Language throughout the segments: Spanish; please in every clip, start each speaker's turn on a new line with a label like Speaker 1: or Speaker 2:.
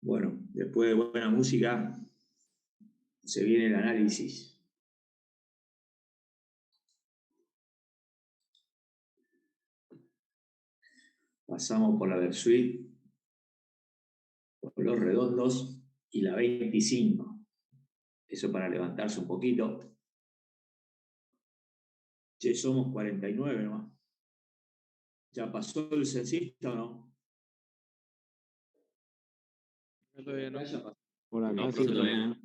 Speaker 1: Bueno, después de buena música, se viene el análisis. Pasamos por la Versuit, por los redondos y la 25. Eso para levantarse un poquito. Che, somos 49 nomás. ¿Ya pasó el censista o no?
Speaker 2: Todavía no.
Speaker 3: Por acá
Speaker 4: No,
Speaker 3: sí,
Speaker 4: profe, todavía no.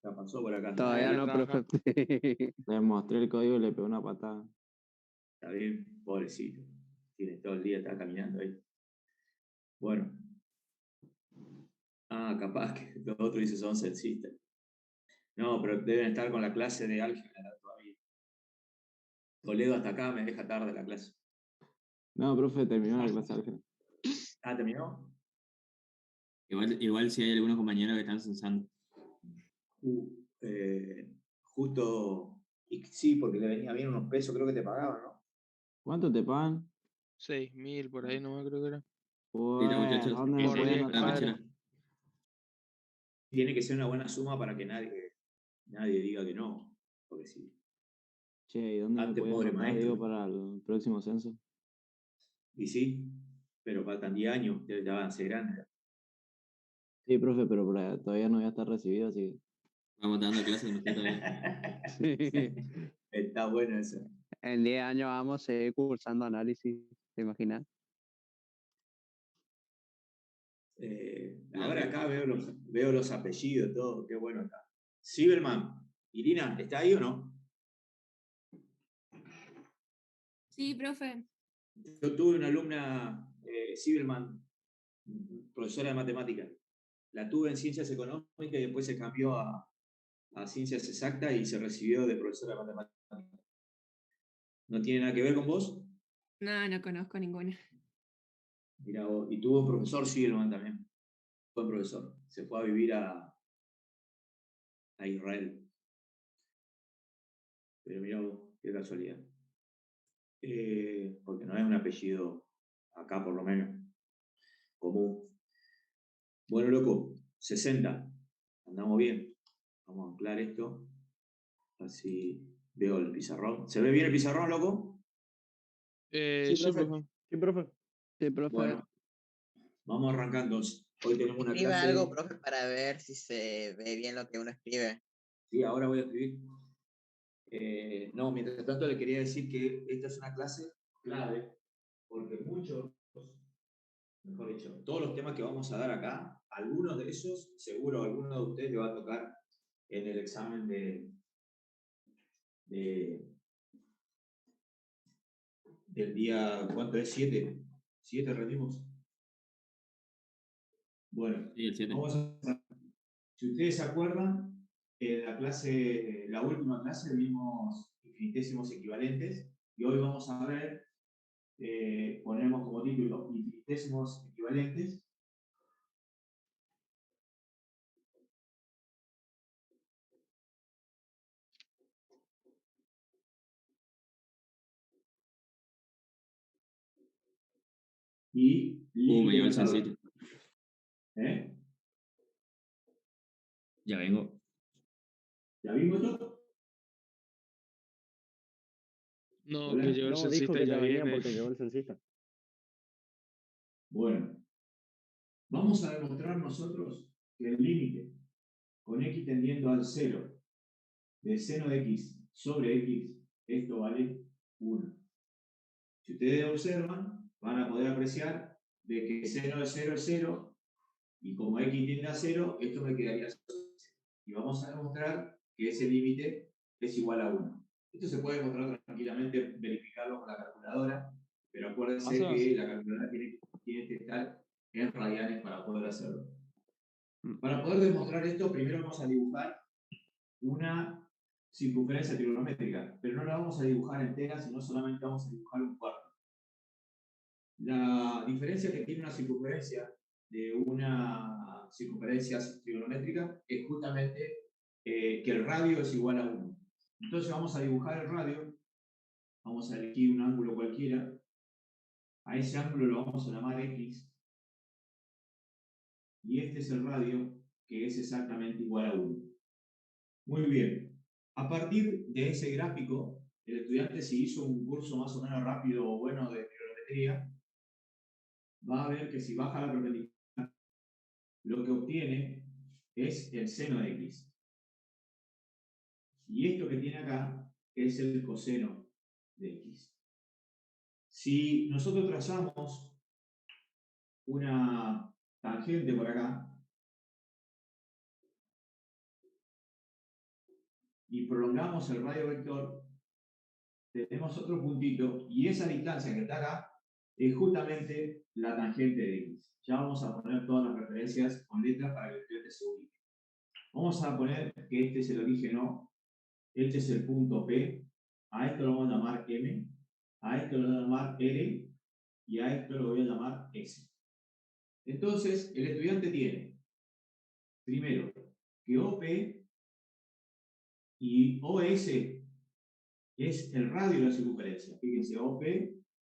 Speaker 1: Ya pasó por acá.
Speaker 3: Todavía no,
Speaker 2: trabaja.
Speaker 3: profe. Le mostré el código y le pegó una patada.
Speaker 1: Está bien, pobrecito. Tiene todo el día, está caminando ahí. Bueno. Capaz que los otros dicen son censistas. No, pero deben estar con la clase de álgebra todavía. Toledo hasta acá me deja tarde la clase.
Speaker 3: No, profe, terminó la clase de álgebra.
Speaker 1: ¿Terminó?
Speaker 4: Igual si hay algunos compañeros que están censando.
Speaker 1: Justo, y sí, porque le venía bien unos pesos, creo que te pagaban, ¿no?
Speaker 3: ¿Cuánto te pagan?
Speaker 2: 6.000 por ahí nomás creo que era.
Speaker 4: Mira, muchachos,
Speaker 3: ¿Dónde me
Speaker 2: por
Speaker 3: pueden
Speaker 2: día,
Speaker 4: la
Speaker 3: anotar?
Speaker 4: mechera.
Speaker 1: Tiene que ser una buena suma para que nadie diga que no. Porque sí.
Speaker 3: Che, ¿y dónde me
Speaker 1: Antes,
Speaker 3: pueden
Speaker 1: pobre
Speaker 3: anotar,
Speaker 1: maestro.
Speaker 3: digo, para el próximo censo?
Speaker 1: Y sí, pero faltan 10 años, ya van a ser grandes.
Speaker 3: Sí, profe, pero todavía no voy a estar recibido, así que...
Speaker 4: Vamos dando clases con usted todavía.
Speaker 1: Está bueno eso.
Speaker 3: En 10 años vamos a seguir cursando análisis, ¿te imaginas?
Speaker 1: Ahora acá veo los apellidos, todo, qué bueno acá. Silverman, Irina, ¿está ahí o no?
Speaker 5: Sí, profe.
Speaker 1: Yo tuve una alumna, Silverman, profesora de matemáticas. La tuve en ciencias económicas y después se cambió a ciencias exactas y se recibió de profesora de matemáticas. ¿No tiene nada que ver con vos?
Speaker 5: No, no conozco ninguna.
Speaker 1: Mira vos, y tuvo profesor Silverman también. Buen profesor. Se fue a vivir a Israel. Pero mira vos, qué casualidad. Porque no es un apellido, acá por lo menos, común. Bueno, loco, 60. Andamos bien. Vamos a anclar esto. Así veo el pizarrón. ¿Se ve bien el pizarrón, loco?
Speaker 2: Sí, profe.
Speaker 3: Sí, profe. Sí, profe.
Speaker 1: Bueno, vamos arrancando. Hoy tenemos una
Speaker 6: Escriba
Speaker 1: clase.
Speaker 6: algo, profe, para ver si se ve bien lo que uno escribe.
Speaker 1: Sí, ahora voy a escribir. No, mientras tanto le quería decir que esta es una clase clave, porque mejor dicho, todos los temas que vamos a dar acá, algunos de esos, seguro alguno de ustedes le va a tocar en el examen del día, ¿cuánto es? 7. 7 rendimos. Bueno,
Speaker 4: Sí, el 7.
Speaker 1: Si ustedes se acuerdan, en la última clase vimos infinitésimos equivalentes y hoy vamos a ver, ponemos como título infinitésimos equivalentes. Y
Speaker 4: Me llevo el
Speaker 1: límites de
Speaker 4: censito.
Speaker 1: ¿Eh?
Speaker 4: Ya vengo.
Speaker 1: ¿Ya vimos esto?
Speaker 2: No,
Speaker 1: Hola.
Speaker 2: que llegó el
Speaker 3: No, dijo
Speaker 2: censista
Speaker 3: que
Speaker 2: ya
Speaker 3: ya venía
Speaker 2: viene.
Speaker 3: porque llegó el censista.
Speaker 1: Bueno, vamos a demostrar nosotros que el límite con x tendiendo al 0 de seno de x sobre x, esto vale 1. Si ustedes observan, van a poder apreciar de que seno de 0 es 0 y como x tiende a 0, esto me quedaría 0. Y vamos a demostrar que ese límite es igual a 1. Esto se puede demostrar tranquilamente, verificarlo con la calculadora, pero acuérdense que la calculadora tiene que estar en radianes para poder hacerlo. Para poder demostrar esto, primero vamos a dibujar una circunferencia trigonométrica, pero no la vamos a dibujar entera, sino solamente vamos a dibujar un cuarto. La diferencia que tiene una circunferencia de una circunferencia trigonométrica es justamente que el radio es igual a 1. Entonces vamos a dibujar el radio, vamos a elegir un ángulo cualquiera, a ese ángulo lo vamos a llamar X, y este es el radio, que es exactamente igual a 1. Muy bien. A partir de ese gráfico, el estudiante, si hizo un curso más o menos rápido o bueno de trigonometría, va a ver que si baja la perpendicular, lo que obtiene es el seno de x. Y esto que tiene acá es el coseno de x. Si nosotros trazamos una tangente por acá y prolongamos el radio vector, tenemos otro puntito y esa distancia que está acá es justamente la tangente de x. Ya vamos a poner todas las referencias con letras para que el estudiante se ubique. Vamos a poner que este es el origen O, este es el punto P, a esto lo vamos a llamar M, a esto lo voy a llamar R y a esto lo voy a llamar S. Entonces, el estudiante tiene, primero, que OP y OS es el radio de la circunferencia. Fíjense, OP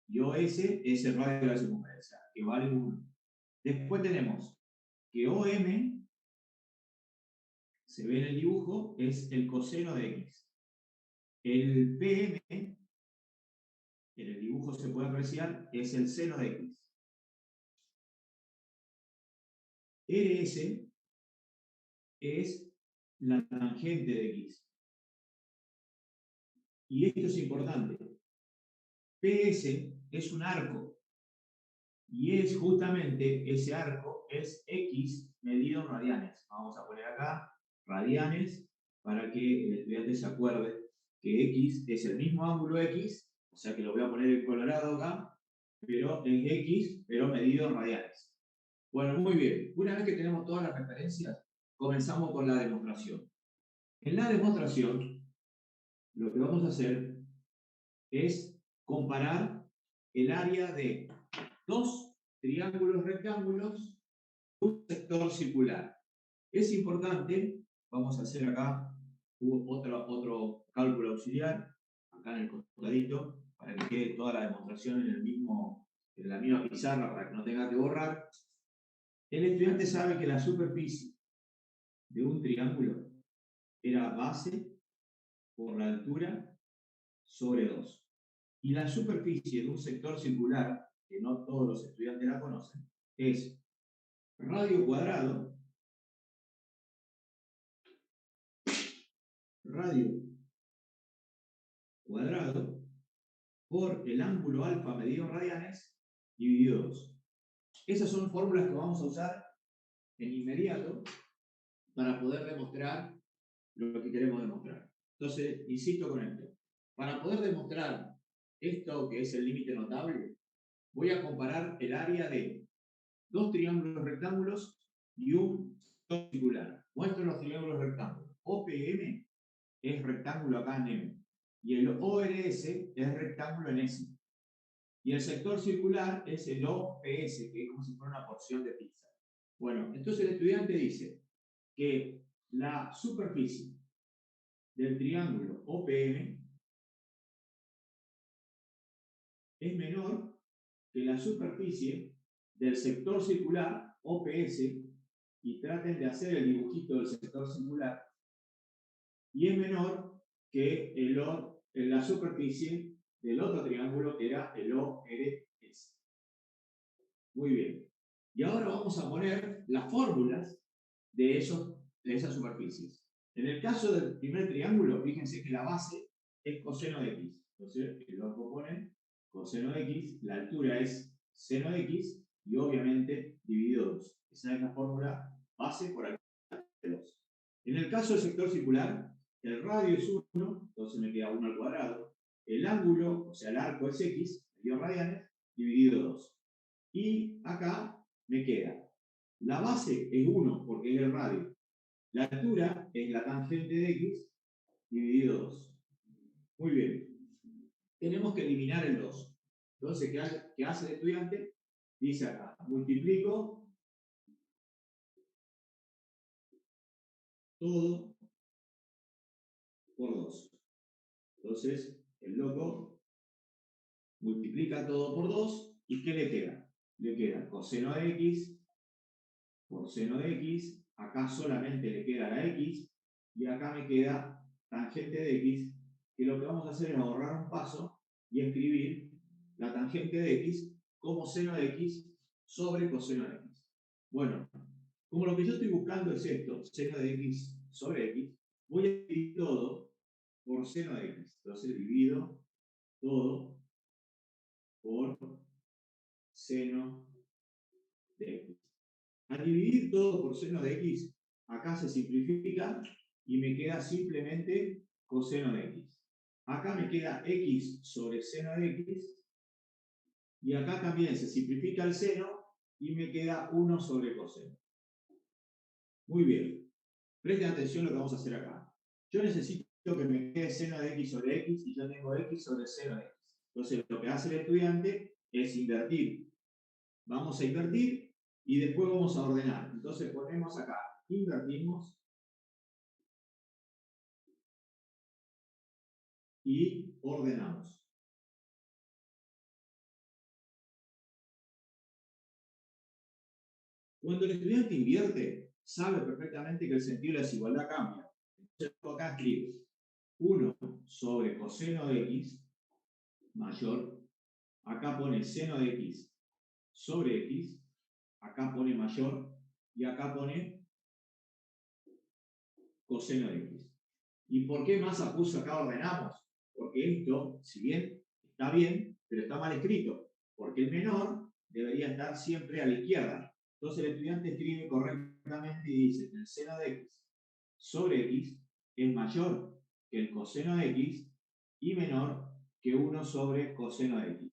Speaker 1: y OS es el radio de la circunferencia, que vale 1. Después tenemos que OM, se ve en el dibujo, es el coseno de X. El PM, en el dibujo se puede apreciar, es el seno de X. RS es la tangente de X. Y esto es importante. PS es un arco. Y es justamente ese arco, es X medido en radianes. Vamos a poner acá radianes para que el estudiante se acuerde que X es el mismo ángulo X, o sea que lo voy a poner en colorado acá, pero es X, pero medido en radianes. Bueno, muy bien. Una vez que tenemos todas las referencias, comenzamos con la demostración. En la demostración, lo que vamos a hacer es comparar el área de dos triángulos rectángulos, un sector circular. Es importante, vamos a hacer acá otro cálculo auxiliar, acá en el costadito, para que quede toda la demostración en la misma pizarra, para que no tenga que borrar. El estudiante sabe que la superficie de un triángulo era base por la altura sobre 2. Y la superficie de un sector circular, que no todos los estudiantes la conocen, es radio cuadrado por el ángulo alfa medido en radianes dividido 2. Esas son fórmulas que vamos a usar en inmediato para poder demostrar lo que queremos demostrar. Entonces, insisto con esto. Para poder demostrar esto que es el límite notable, voy a comparar el área de dos triángulos rectángulos y un circular. Muestro los triángulos rectángulos. OPM es rectángulo acá en M. Y el ORS es rectángulo en S. Y el sector circular es el OPS, que es como si fuera una porción de pizza. Bueno, entonces el estudiante dice que la superficie del triángulo OPM es menor que la superficie del sector circular OPS, y traten de hacer el dibujito del sector circular, y es menor que la superficie del otro triángulo que era el ORS. Muy bien. Y ahora vamos a poner las fórmulas de esas superficies. En el caso del primer triángulo, fíjense que la base es coseno de x. Entonces, lo proponen coseno de x, la altura es seno de x, y obviamente dividido 2. Esa es la fórmula base por aquí de 2. En el caso del sector circular, el radio es 1, entonces me queda 1 al cuadrado. El ángulo, o sea, el arco es x, medido radianes, dividido 2. Y acá me queda, la base es 1 porque es el radio. La altura es la tangente de x dividido 2. Muy bien. Tenemos que eliminar el 2. Entonces, ¿qué hace el estudiante? Dice acá, multiplico todo por 2. Entonces, el loco multiplica todo por 2, ¿y qué le queda? Le queda coseno de x por seno de x, acá solamente le queda la x, y acá me queda tangente de x, que lo que vamos a hacer es ahorrar un paso y escribir la tangente de x como seno de x sobre coseno de x. Bueno, como lo que yo estoy buscando es esto, seno de x sobre x, voy a dividir todo por seno de x. Entonces divido todo por seno de x. Al dividir todo por seno de x, acá se simplifica y me queda simplemente coseno de x. Acá me queda x sobre seno de x, y acá también se simplifica el seno y me queda 1 sobre coseno. Muy bien. Presten atención a lo que vamos a hacer acá. Yo necesito que me quede seno de x sobre x y yo tengo x sobre seno de x. Entonces, lo que hace el estudiante es invertir. Vamos a invertir y después vamos a ordenar. Entonces, ponemos acá, invertimos y ordenamos. Cuando el estudiante invierte, sabe perfectamente que el sentido de la desigualdad cambia. Entonces, acá escribe 1 sobre coseno de x mayor, acá pone seno de x sobre x, acá pone mayor y acá pone coseno de x. ¿Y por qué Massa puso acá ordenamos? Porque esto, si bien está bien, pero está mal escrito, porque el menor debería estar siempre a la izquierda. Entonces el estudiante escribe correctamente y dice que el seno de x sobre x es mayor que el coseno de x y menor que 1 sobre coseno de x.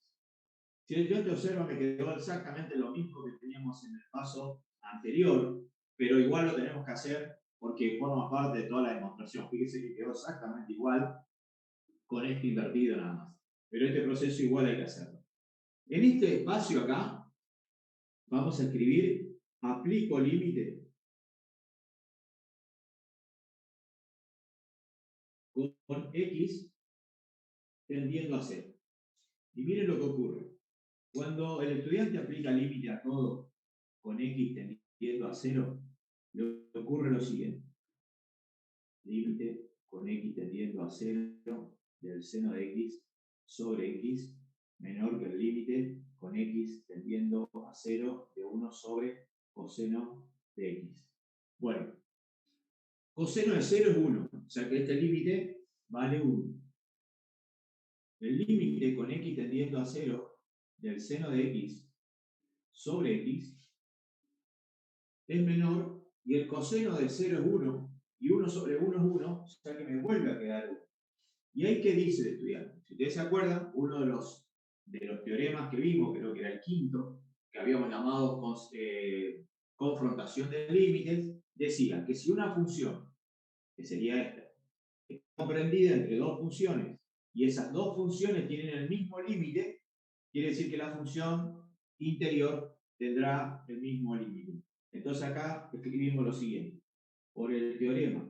Speaker 1: Si el estudiante observa, me quedó exactamente lo mismo que teníamos en el paso anterior, pero igual lo tenemos que hacer porque forma parte de toda la demostración. Fíjese que quedó exactamente igual con este invertido nada más. Pero este proceso igual hay que hacerlo. En este espacio acá, vamos a escribir aplico límite con x tendiendo a 0. Y miren lo que ocurre. Cuando el estudiante aplica límite a todo con x tendiendo a 0, le ocurre lo siguiente. Límite con x tendiendo a 0 del seno de x sobre x menor que el límite con x tendiendo a 0 de 1 sobre coseno de x. Bueno, coseno de 0 es 1, o sea que este límite vale 1. El límite con x tendiendo a 0 del seno de x sobre x es menor y el coseno de 0 es 1 y 1 sobre 1 es 1, o sea que me vuelve a quedar 1. ¿Y ahí qué dice el estudiante? Si ustedes se acuerdan, uno de los teoremas que vimos, creo que era el quinto, que habíamos llamado confrontación de límites, decía que si una función, que sería esta, está comprendida entre dos funciones y esas dos funciones tienen el mismo límite, quiere decir que la función interior tendrá el mismo límite. Entonces acá escribimos lo siguiente. Por el teorema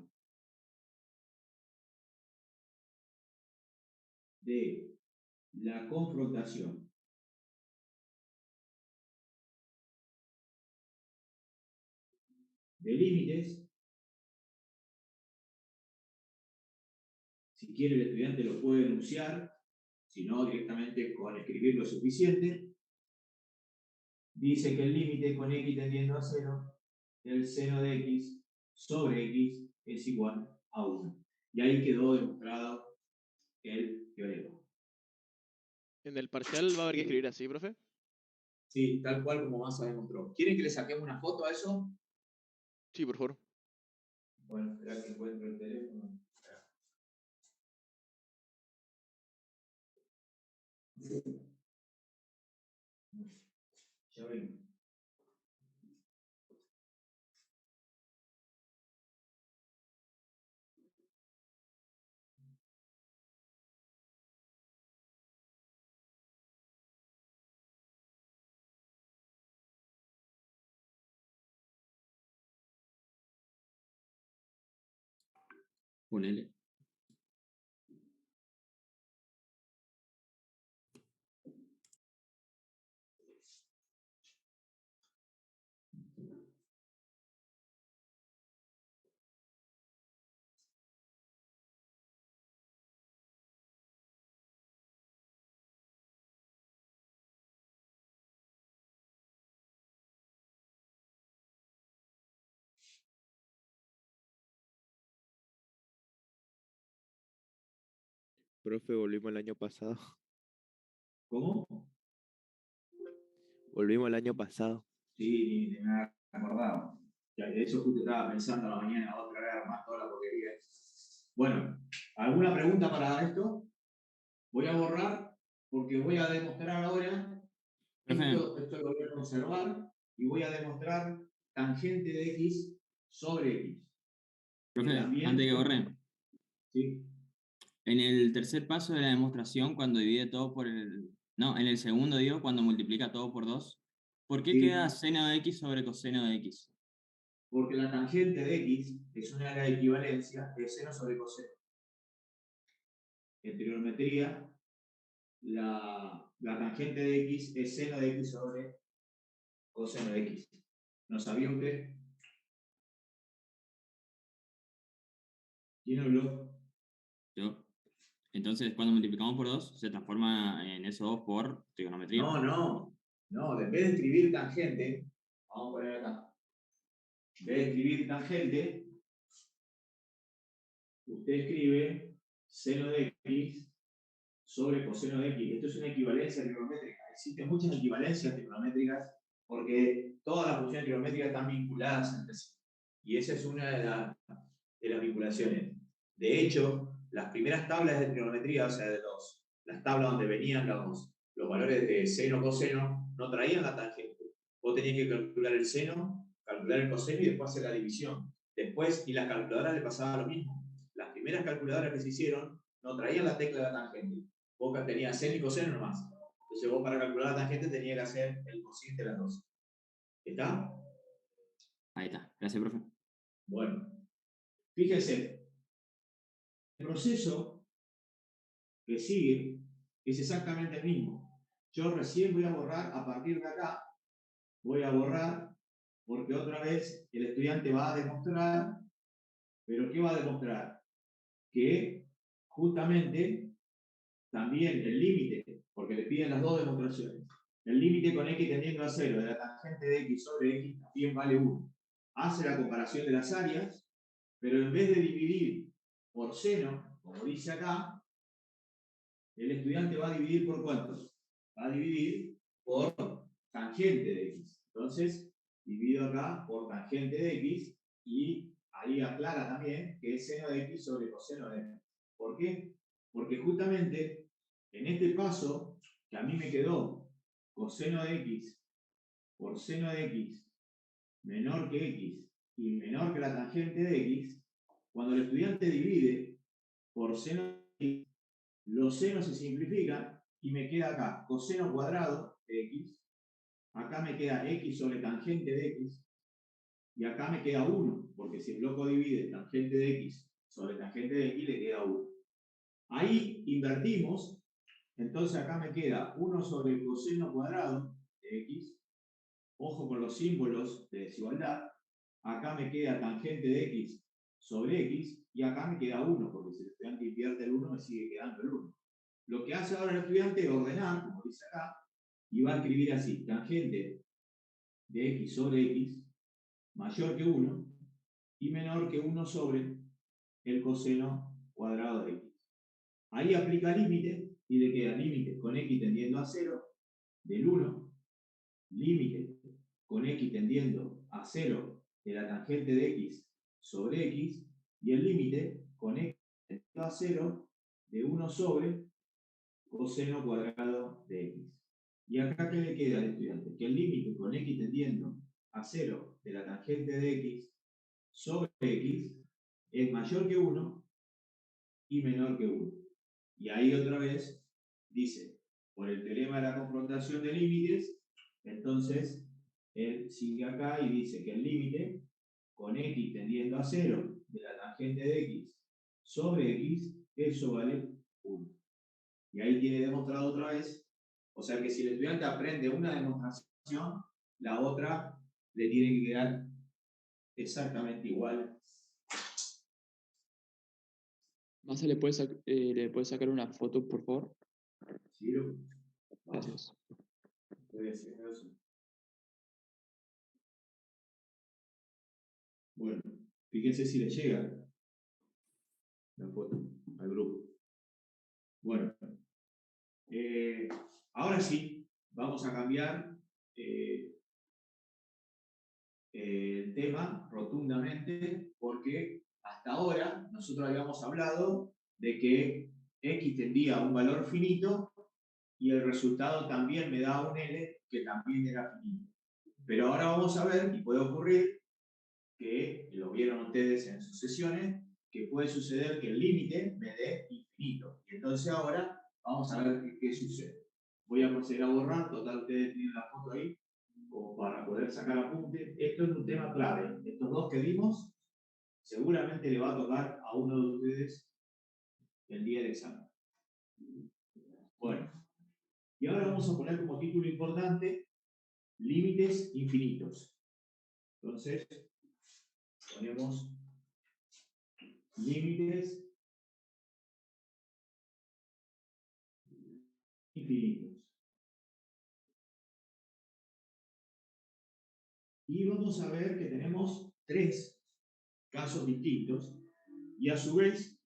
Speaker 1: de la confrontación de límites, si quiere el estudiante lo puede enunciar, si no directamente con escribir lo suficiente, dice que el límite con x tendiendo a 0 del seno de x sobre x es igual a 1. Y ahí quedó demostrado el teorema.
Speaker 2: En el parcial va a haber que escribir así, profe.
Speaker 1: Sí, tal cual como Massa demostró. ¿Quieren que le saquemos una foto a eso?
Speaker 2: Sí, por favor.
Speaker 1: Bueno, espera que encuentro el teléfono. Ya vengo.
Speaker 4: Ponele.
Speaker 7: Profe, volvimos el año pasado.
Speaker 1: ¿Cómo?
Speaker 7: Volvimos el año pasado.
Speaker 1: Sí, ni me había acordado. Ya, de eso justo estaba pensando a la mañana, otra vez armar toda la porquería. Bueno, ¿alguna pregunta para esto? Voy a borrar porque voy a demostrar ahora,
Speaker 4: Profe,
Speaker 1: esto lo voy a conservar, y voy a demostrar tangente de x sobre x. Que
Speaker 4: profe,
Speaker 1: también,
Speaker 4: antes que borre,
Speaker 1: sí,
Speaker 4: en el tercer paso de la demostración, cuando divide todo por el... No, en el segundo, digo, cuando multiplica todo por 2, ¿por qué queda
Speaker 1: sí,
Speaker 4: seno de x sobre coseno de x?
Speaker 1: porque la tangente de x es una área de equivalencia de seno sobre coseno. En trigonometría, la tangente de x es seno de x sobre coseno de x. ¿No sabía usted? ¿Quién habló?
Speaker 4: Yo. Entonces, cuando multiplicamos por 2, se transforma en eso 2 por trigonometría.
Speaker 1: No, en vez de escribir tangente, vamos a poner acá, en vez de escribir tangente, usted escribe seno de x sobre coseno de x. Esto es una equivalencia trigonométrica. Existen muchas equivalencias trigonométricas porque todas las funciones trigonométricas están vinculadas entre sí. Y esa es una de las vinculaciones. De hecho, las primeras tablas de trigonometría, o sea, las tablas donde venían los valores de seno, coseno, no traían la tangente. Vos tenías que calcular el seno, calcular el coseno y después hacer la división. Después, y las calculadoras le pasaba lo mismo. Las primeras calculadoras que se hicieron no traían la tecla de la tangente. Vos tenías seno y coseno nomás. Entonces vos para calcular la tangente tenías que hacer el cociente de las dos. ¿Está?
Speaker 4: Ahí está. Gracias, profe.
Speaker 1: Bueno, fíjese, el proceso que sigue es exactamente el mismo. Yo recién voy a borrar, a partir de acá, voy a borrar, porque otra vez el estudiante va a demostrar, pero ¿qué va a demostrar? Que justamente también el límite, porque le piden las dos demostraciones, el límite con x tendiendo a 0 de la tangente de x sobre x también vale 1. Hace la comparación de las áreas, pero en vez de dividir por seno, como dice acá, el estudiante va a dividir por ¿cuántos? Va a dividir por tangente de x. Entonces, divido acá por tangente de x y ahí aclara también que es seno de x sobre coseno de x. ¿Por qué? Porque justamente en este paso, que a mí me quedó coseno de x por seno de x menor que x y menor que la tangente de x, cuando el estudiante divide por seno de x, los senos se simplifican y me queda acá coseno cuadrado de x, acá me queda x sobre tangente de x, y acá me queda 1, porque si el bloco divide tangente de x sobre tangente de x, le queda 1. Ahí invertimos, entonces acá me queda 1 sobre el coseno cuadrado de x, ojo con los símbolos de desigualdad, acá me queda tangente de x sobre x, y acá me queda 1, porque si el estudiante invierte el 1, me sigue quedando el 1. Lo que hace ahora el estudiante es ordenar, como dice acá, y va a escribir así, tangente de x sobre x mayor que 1 y menor que 1 sobre el coseno cuadrado de x. Ahí aplica límite y le queda límite con x tendiendo a 0 del 1, límite con x tendiendo a 0 de la tangente de x sobre x, y el límite con x tendiendo a 0 de 1 sobre coseno cuadrado de x. ¿Y acá qué le queda al estudiante? Que el límite con x tendiendo a 0 de la tangente de x sobre x es mayor que 1 y menor que 1. Y ahí otra vez dice, por el teorema de la confrontación de límites, entonces él sigue acá y dice que el límite con x tendiendo a 0 de la tangente de x sobre x, eso vale 1. Y ahí tiene demostrado otra vez, o sea que si el estudiante aprende una demostración, la otra le tiene que quedar exactamente igual.
Speaker 2: Massa, ¿le puede sacar una foto, por favor?
Speaker 1: ¿Sí?
Speaker 2: Gracias.
Speaker 1: Puede ser eso. Bueno, fíjense si le llega la foto al grupo. Bueno, ahora sí, vamos a cambiar el tema rotundamente, porque hasta ahora nosotros habíamos hablado de que x tendía a un valor finito y el resultado también me da un L que también era finito. Pero ahora vamos a ver, y puede ocurrir, que lo vieron ustedes en sus sesiones, que puede suceder que el límite me dé infinito. Y entonces ahora vamos a ver qué sucede. Voy a proceder a borrar, total ustedes tienen la foto ahí, como para poder sacar apunte. Esto es un tema clave. Estos dos que vimos, seguramente le va a tocar a uno de ustedes el día del examen. Bueno, y ahora vamos a poner como título importante límites infinitos. Entonces, ponemos límites infinitos. Y vamos a ver que tenemos tres casos distintos y a su vez,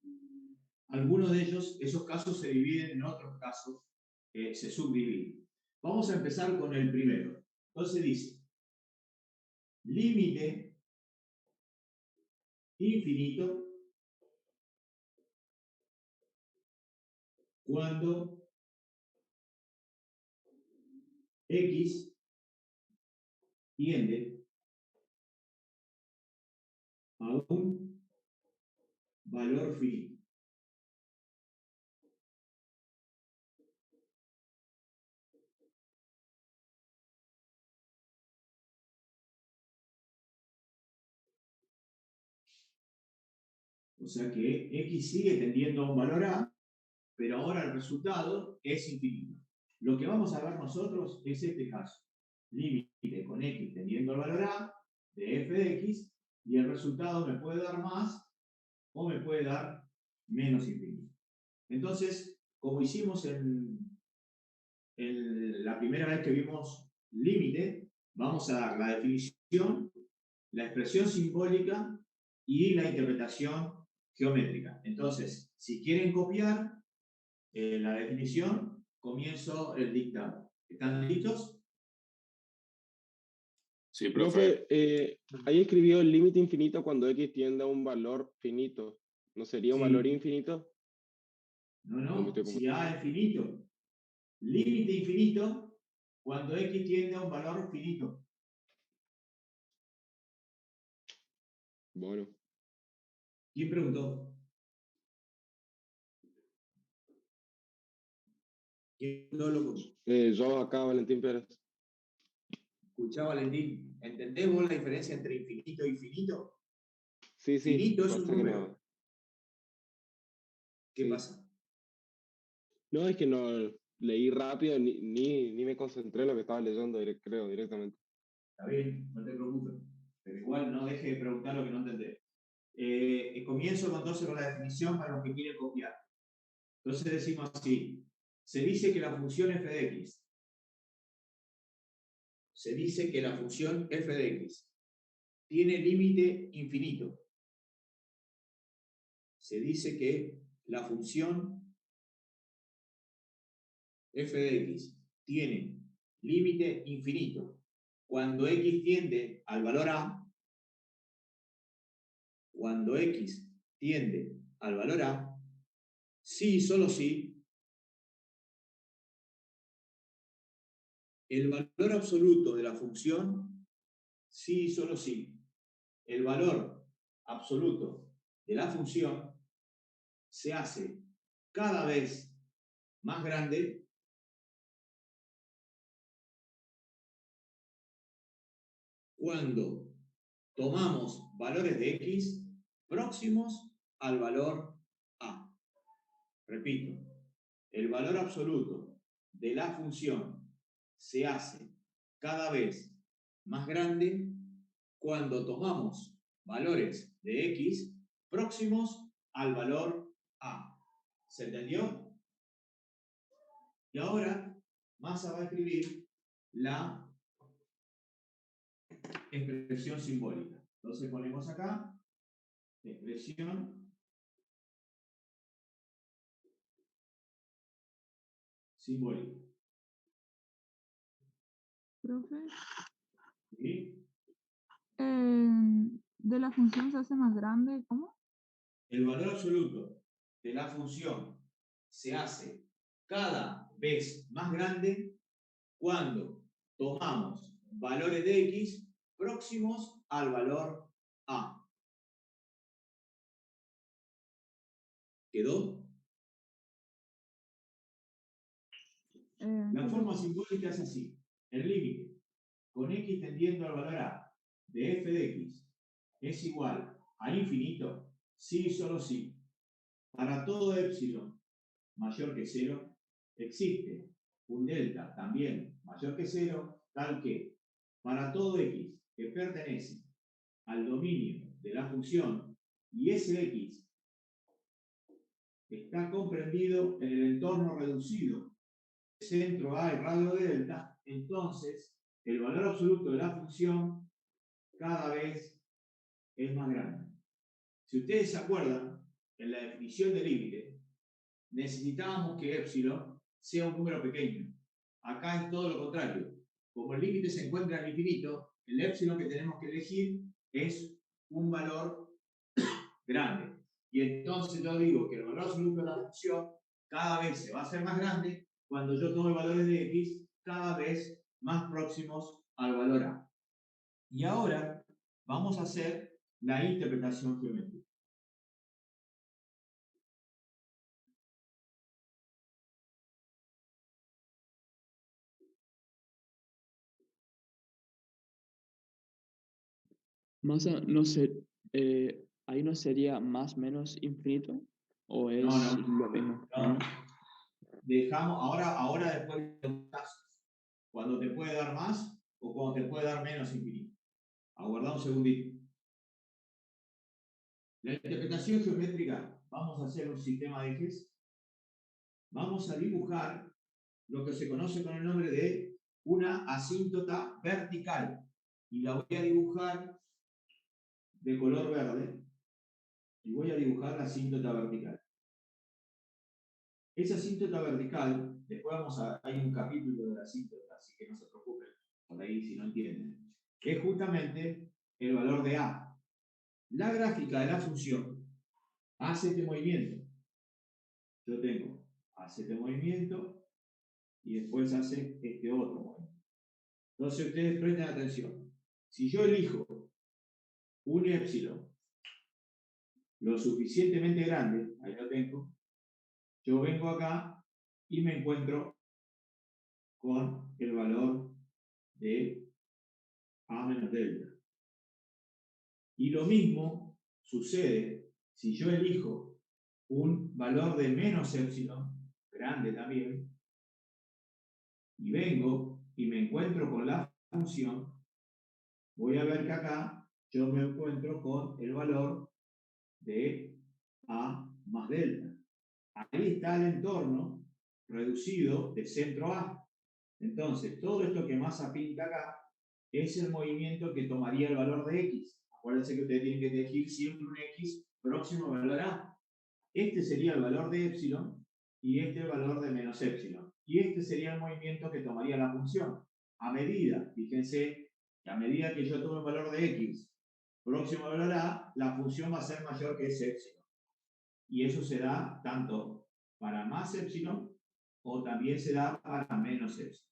Speaker 1: algunos de ellos, esos casos se dividen en otros casos que se subdividen. Vamos a empezar con el primero. Entonces dice, límite infinito cuando x tiende a un valor finito. O sea que x sigue tendiendo a un valor a, pero ahora el resultado es infinito. Lo que vamos a ver nosotros es este caso. Límite con x tendiendo al valor a de f de x, y el resultado me puede dar más o me puede dar menos infinito. Entonces, como hicimos en la primera vez que vimos límite, vamos a dar la definición, la expresión simbólica y la interpretación geométrica. Entonces, si quieren copiar la definición, comienzo el dictado. ¿Están listos?
Speaker 8: Sí, profe. Ahí escribió el límite infinito cuando x tiende a un valor finito. ¿No sería un valor
Speaker 1: Sí.
Speaker 8: infinito?
Speaker 1: No, si A es finito. Límite infinito cuando x tiende a un valor finito.
Speaker 8: Bueno.
Speaker 1: ¿Quién preguntó? ¿Quién no lo
Speaker 8: Yo acá, Valentín Pérez.
Speaker 1: Escuchá, Valentín, ¿entendés vos la diferencia entre infinito y finito?
Speaker 8: Sí, sí.
Speaker 1: Finito es un
Speaker 8: pasa que
Speaker 1: número.
Speaker 8: no.
Speaker 1: ¿Qué
Speaker 8: Sí.
Speaker 1: pasa?
Speaker 8: No, es que no leí rápido, ni me concentré en lo que estaba leyendo, creo, directamente.
Speaker 1: Está bien, no te preocupes. Pero igual no deje de preguntar lo que no entendés. Comienzo entonces con la definición para los que quieren copiar. Entonces decimos así. Se dice que la función f de x. Se dice que la función f de x tiene límite infinito. Se dice que la función f de x tiene límite infinito cuando x tiende al valor a, cuando x tiende al valor a, si y solo si el valor absoluto de la función, si y solo si el valor absoluto de la función se hace cada vez más grande cuando tomamos valores de x próximos al valor a. Repito, el valor absoluto de la función se hace cada vez más grande cuando tomamos valores de x próximos al valor a. ¿Se entendió? Y ahora Massa va a escribir la expresión simbólica. Entonces ponemos acá expresión simbólica.
Speaker 9: Profe,
Speaker 1: ¿Sí?
Speaker 9: de la función se hace más grande, ¿cómo?
Speaker 1: El valor absoluto de la función se hace cada vez más grande cuando tomamos valores de x próximos al valor a. ¿Quedó? La forma simbólica es así. El límite con x tendiendo al valor a de f de x es igual a infinito, sí y solo sí. Para todo epsilon mayor que 0, existe un delta también mayor que 0, tal que para todo x que pertenece al dominio de la función y ese x está comprendido en el entorno reducido del centro A y radio de delta, entonces el valor absoluto de la función cada vez es más grande. Si ustedes se acuerdan, en la definición de límite, necesitábamos que epsilon sea un número pequeño. Acá es todo lo contrario. Como el límite se encuentra en el infinito, el epsilon que tenemos que elegir es un valor grande. Y entonces yo digo que el valor absoluto de la función cada vez se va a hacer más grande cuando yo tome valores de x cada vez más próximos al valor a. Y ahora vamos a hacer la interpretación geométrica.
Speaker 10: Masa, no sé, ahí no sería más menos infinito o es
Speaker 1: No.
Speaker 10: lo mismo.
Speaker 1: No. Dejamos, ahora después de los casos, cuando te puede dar más o cuando te puede dar menos infinito. Aguardá un segundito. La interpretación geométrica, vamos a hacer un sistema de ejes. Vamos a dibujar lo que se conoce con el nombre de una asíntota vertical. Y la voy a dibujar de color verde. Y voy a dibujar la asíntota vertical. Esa asíntota vertical, después hay un capítulo de la asíntota, así que no se preocupen por ahí si no entienden, es justamente el valor de A. La gráfica de la función hace este movimiento. Yo tengo, hace este movimiento y después hace este otro movimiento. Entonces ustedes presten atención. Si yo elijo un epsilon lo suficientemente grande, ahí lo tengo, yo vengo acá y me encuentro con el valor de A menos delta. Y lo mismo sucede si yo elijo un valor de menos epsilon, grande también, y vengo y me encuentro con la función, voy a ver que acá yo me encuentro con el valor de A más delta. Ahí está el entorno reducido de centro A. Entonces, todo esto que masa pinta acá es el movimiento que tomaría el valor de X. Acuérdense que ustedes tienen que elegir siempre un X próximo al valor A. Este sería el valor de epsilon y este el valor de menos epsilon. Y este sería el movimiento que tomaría la función. A medida, fíjense, que a medida que yo tome el valor de X próximo al valor A, la función va a ser mayor que ese epsilon. Y eso se da tanto para más epsilon o también se da para menos epsilon.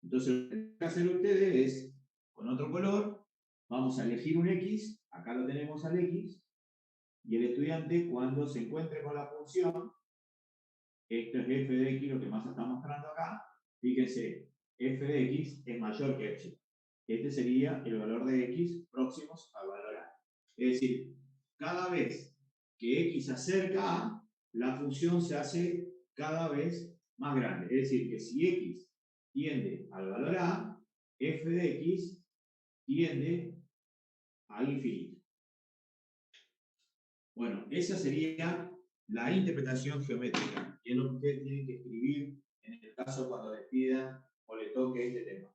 Speaker 1: Entonces, lo que tienen que hacer ustedes es, con otro color, vamos a elegir un X, acá lo tenemos al X, y el estudiante cuando se encuentre con la función, esto es f de x, lo que más está mostrando acá, fíjense, f de x es mayor que epsilon. Este sería el valor de x próximos al valor a. Es decir, cada vez que x se acerca a, la función se hace cada vez más grande. Es decir, que si x tiende al valor a, f de x tiende a infinito. Bueno, esa sería la interpretación geométrica, y es lo que ustedes tienen que escribir en el caso cuando les pidan o les toque este tema.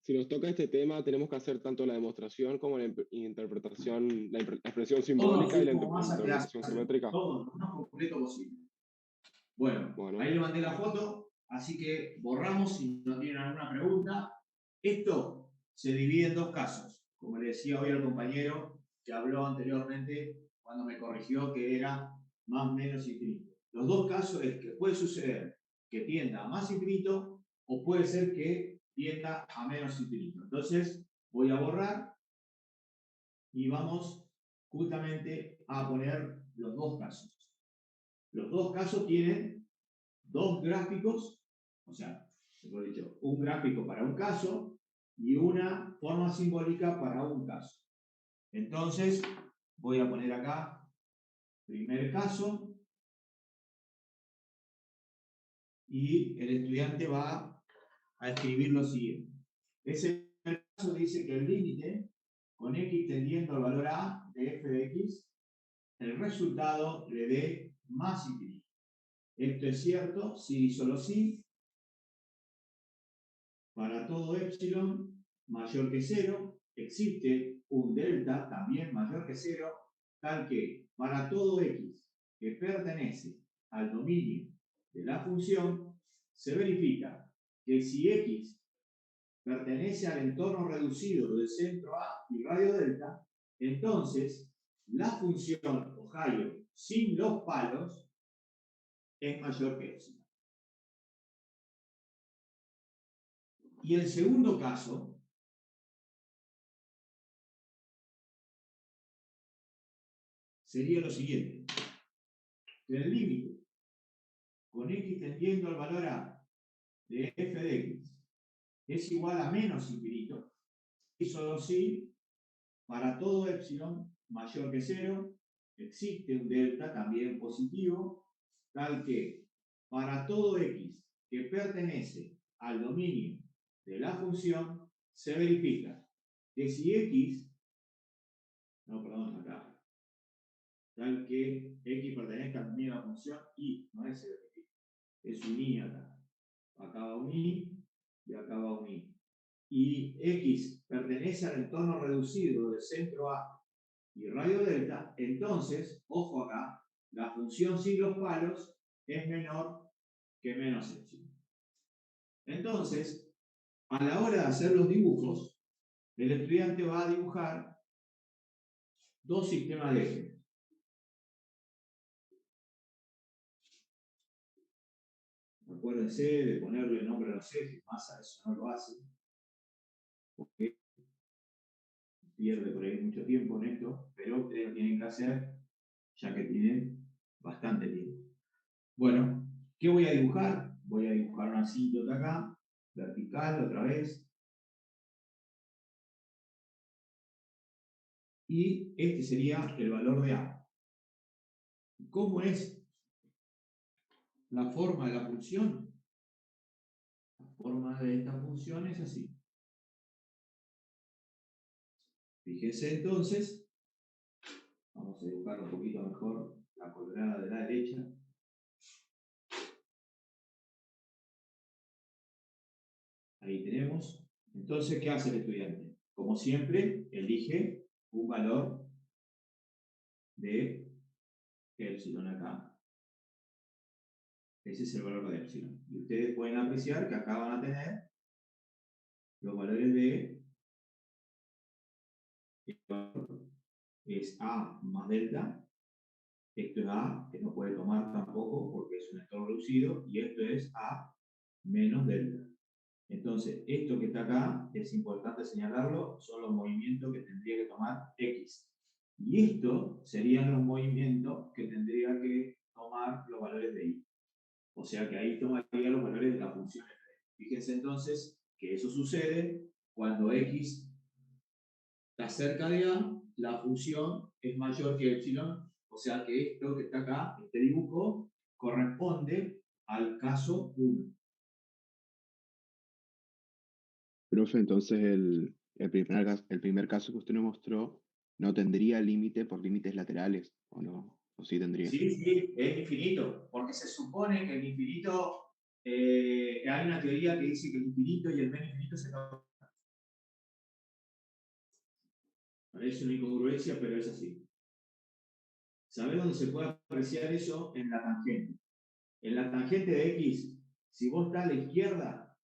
Speaker 8: Si nos toca este tema, tenemos que hacer tanto la demostración como la interpretación, la expresión simbólica
Speaker 1: Todos
Speaker 8: y la
Speaker 1: fuimos más a clase,
Speaker 8: interpretación geométrica.
Speaker 1: todo lo más completo posible. Bueno,
Speaker 8: Bueno,
Speaker 1: ahí le mandé la foto, así que borramos si no tienen alguna pregunta. Esto se divide en dos casos, como le decía hoy al compañero que habló anteriormente cuando me corrigió que era más menos infinito. Los dos casos es que puede suceder que tienda a más infinito o puede ser que tienda a menos infinito. Entonces voy a borrar y vamos justamente a poner los dos casos. Los dos casos tienen dos gráficos, o sea, mejor dicho, un gráfico para un caso y una forma simbólica para un caso. Entonces, voy a poner acá primer caso y el estudiante va a escribir lo siguiente. Ese caso dice que el límite con x tendiendo al valor a de f de x, el resultado le dé más infinito. Esto es cierto si y solo si para todo epsilon mayor que 0 existe un delta también mayor que 0, tal que para todo x que pertenece al dominio de la función, se verifica que si x pertenece al entorno reducido del centro A y radio delta, entonces la función Ohio sin los palos es mayor que epsilon. Y el segundo caso sería lo siguiente. Que el límite con x tendiendo al valor a de f de x es igual a menos infinito, y solo si para todo epsilon mayor que 0 existe un delta también positivo, tal que para todo x que pertenece al dominio de la función, se verifica que si x, no, perdón, acá, tal que x pertenezca al dominio de la función y, no es se verifica, es un i acá. Acá va un i y acá va un i. Y x pertenece al entorno reducido del centro A y radio delta, entonces, ojo acá, la función sin los palos es menor que menos epsilon. Entonces, a la hora de hacer los dibujos, el estudiante va a dibujar dos sistemas de ejes. Acuérdense de ponerle nombre a los ejes, más a eso no lo hace, porque pierde por ahí mucho tiempo en esto, pero ustedes lo tienen que hacer ya que tienen bastante tiempo. Bueno, ¿qué voy a dibujar? Voy a dibujar una asíntota acá, vertical otra vez. Y este sería el valor de A. ¿Cómo es la forma de la función? La forma de esta función es así. Fíjense entonces, vamos a dibujar un poquito mejor la colorada de la derecha. Ahí tenemos. Entonces, ¿qué hace el estudiante? Como siempre, elige un valor de epsilon acá. Ese es el valor de epsilon. Y ustedes pueden apreciar que acá van a tener los valores de es A más delta. Esto es A, que no puede tomar tampoco porque es un entorno reducido, y esto es A menos delta. Entonces, esto que está acá, es importante señalarlo, son los movimientos que tendría que tomar X. Y esto serían los movimientos que tendría que tomar los valores de Y. O sea que ahí tomaría los valores de la función f. Fíjense entonces que eso sucede cuando X está cerca de A, la función es mayor que epsilon, o sea que esto que está acá, este dibujo, corresponde al caso 1.
Speaker 7: Profe, entonces el primer caso que usted nos mostró no tendría límite por límites laterales, ¿o no? ¿O sí tendría?
Speaker 1: Sí, sí, es infinito, porque se supone que el infinito, hay una teoría que dice que el infinito y el menos infinito se tocan. Parece una incongruencia, pero es así. ¿Sabés dónde se puede apreciar eso? En la tangente. En la tangente de X, si vos estás a la izquierda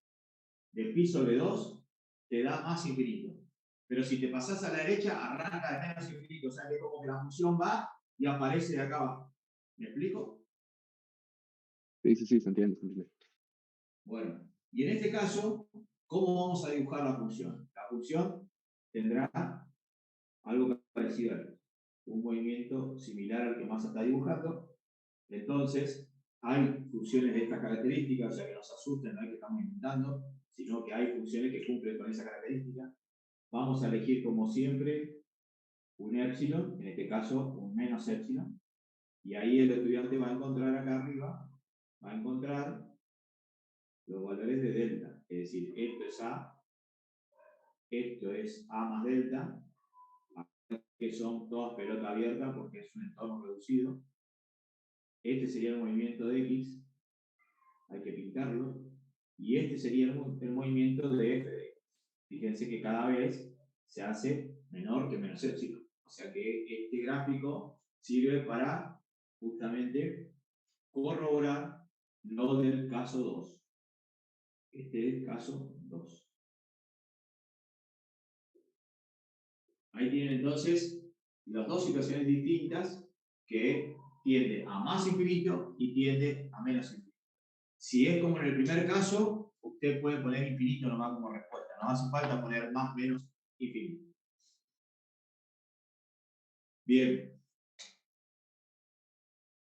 Speaker 1: de pi sobre 2, te da más infinito. Pero si te pasás a la derecha, arranca de menos infinito. O sea que es como que la función va y aparece de acá abajo. ¿Me explico?
Speaker 7: Sí, sí, sí, se entiende, se entiende.
Speaker 1: Bueno, y en este caso, ¿cómo vamos a dibujar la función? La función tendrá algo parecido a esto, un movimiento similar al que Massa está dibujando. Entonces, hay funciones de estas características, o sea que nos asusten, no hay que estamos inventando, sino que hay funciones que cumplen con esa característica. Vamos a elegir, como siempre, un épsilon, en este caso un menos épsilon, y ahí el estudiante va a encontrar acá arriba, va a encontrar los valores de delta, es decir, esto es A, esto es A más delta, que son todas pelota abierta porque es un entorno reducido. Este sería el movimiento de X, hay que pintarlo, y este sería el movimiento de F de X. Fíjense que cada vez se hace menor que menos épsilon. O sea que este gráfico sirve para justamente corroborar lo del caso 2. Este es el caso 2. Ahí tienen entonces las dos situaciones distintas que tiende a más infinito y tiende a menos infinito. Si es como en el primer caso, usted puede poner infinito nomás como respuesta. No hace falta poner más, menos, infinito. Bien.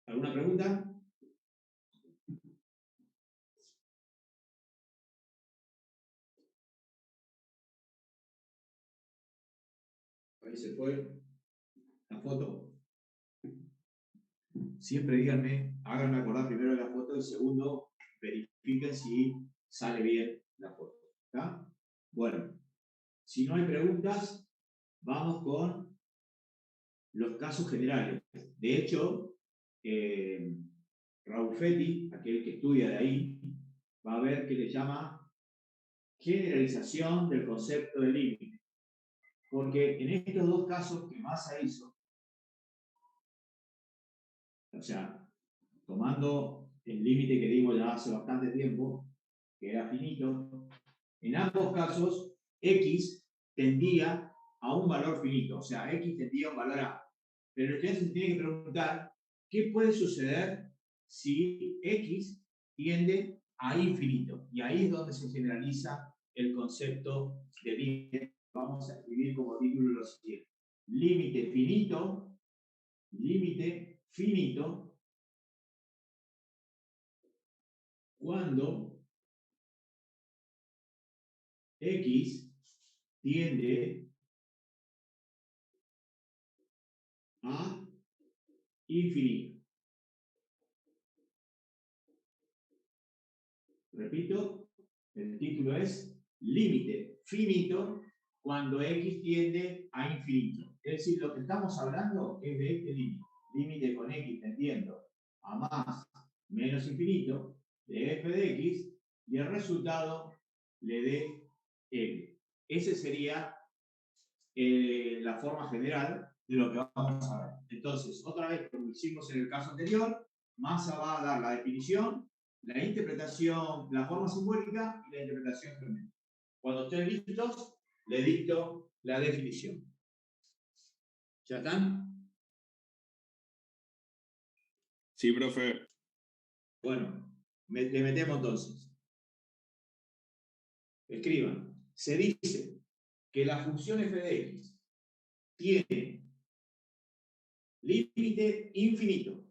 Speaker 1: ¿Alguna pregunta? Ahí se fue la foto. Siempre díganme, háganme acordar primero de la foto y segundo, verifiquen si sale bien la foto. ¿Está? Bueno, si no hay preguntas, vamos con los casos generales. De hecho, Raúl Fetti, aquel que estudia de ahí, va a ver que le llama generalización del concepto de límite. Porque en estos dos casos que Massa hizo, o sea, tomando el límite que dimos ya hace bastante tiempo, que era finito, en ambos casos X tendía a un valor finito, o sea, X tendía a un valor A. Pero el estudiante se tiene que preguntar, ¿qué puede suceder si X tiende a infinito? Y ahí es donde se generaliza el concepto de límite. Vamos a escribir como título lo siguiente. Límite finito, cuando X tiende a infinito. Repito, el título es límite finito cuando X tiende a infinito. Es decir, lo que estamos hablando es de este límite. Límite con X tendiendo a más menos infinito de f de X y el resultado le dé L. Esa sería la forma general de lo que vamos a ver. Entonces, otra vez, como hicimos en el caso anterior, Massa va a dar la definición, la interpretación, la forma simbólica y la interpretación geométrica. Cuando estén listos, le dicto la definición. ¿Ya están?
Speaker 11: Sí, profe.
Speaker 1: Bueno, le metemos entonces. Escriban. Se dice que la función f de x tiene límite infinito,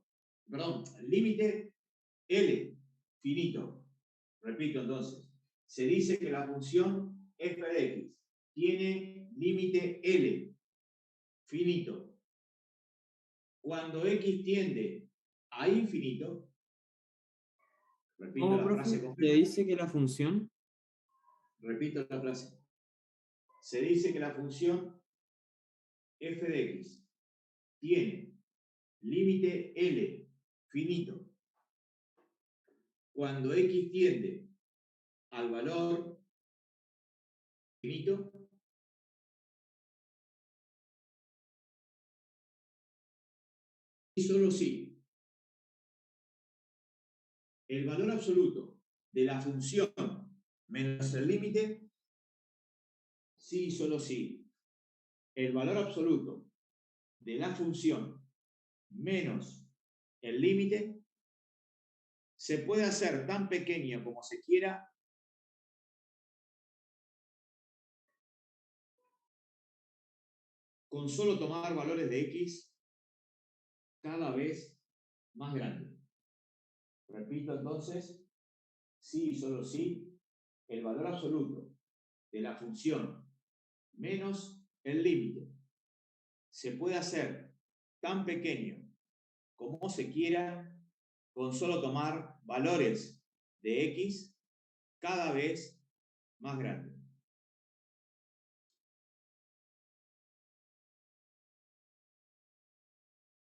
Speaker 1: perdón, límite L finito. Repito entonces, se dice que la función f de x tiene límite L finito. Cuando x tiende a infinito, repito
Speaker 4: ¿Cómo,
Speaker 1: la
Speaker 4: profe?
Speaker 1: frase
Speaker 4: ¿Te
Speaker 1: completa,
Speaker 4: dice que la función?
Speaker 1: repito la frase. Se dice que la función f de x tiene límite L finito cuando x tiende al valor finito y solo si el valor absoluto de la función menos el límite, sí y solo si el valor absoluto de la función menos el límite se puede hacer tan pequeño como se quiera con solo tomar valores de x cada vez más grandes. Repito entonces, sí y solo si el valor absoluto de la función menos el límite se puede hacer tan pequeño como se quiera con solo tomar valores de x cada vez más grandes.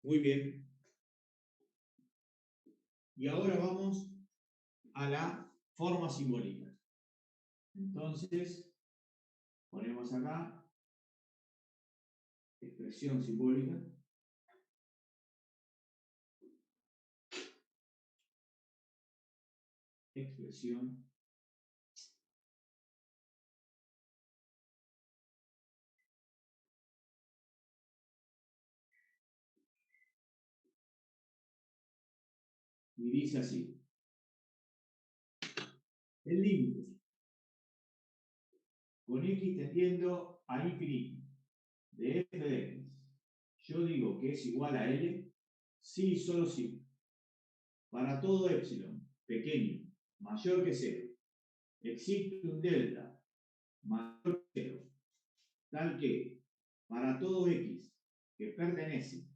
Speaker 1: Muy bien. Y ahora vamos a la forma simbólica. Entonces, ponemos acá expresión simbólica. Expresión y dice así: el límite con x tendiendo a infinito de f de x, yo digo que es igual a L, sí y solo si para todo epsilon pequeño mayor que 0 existe un delta mayor que 0, tal que para todo x que pertenece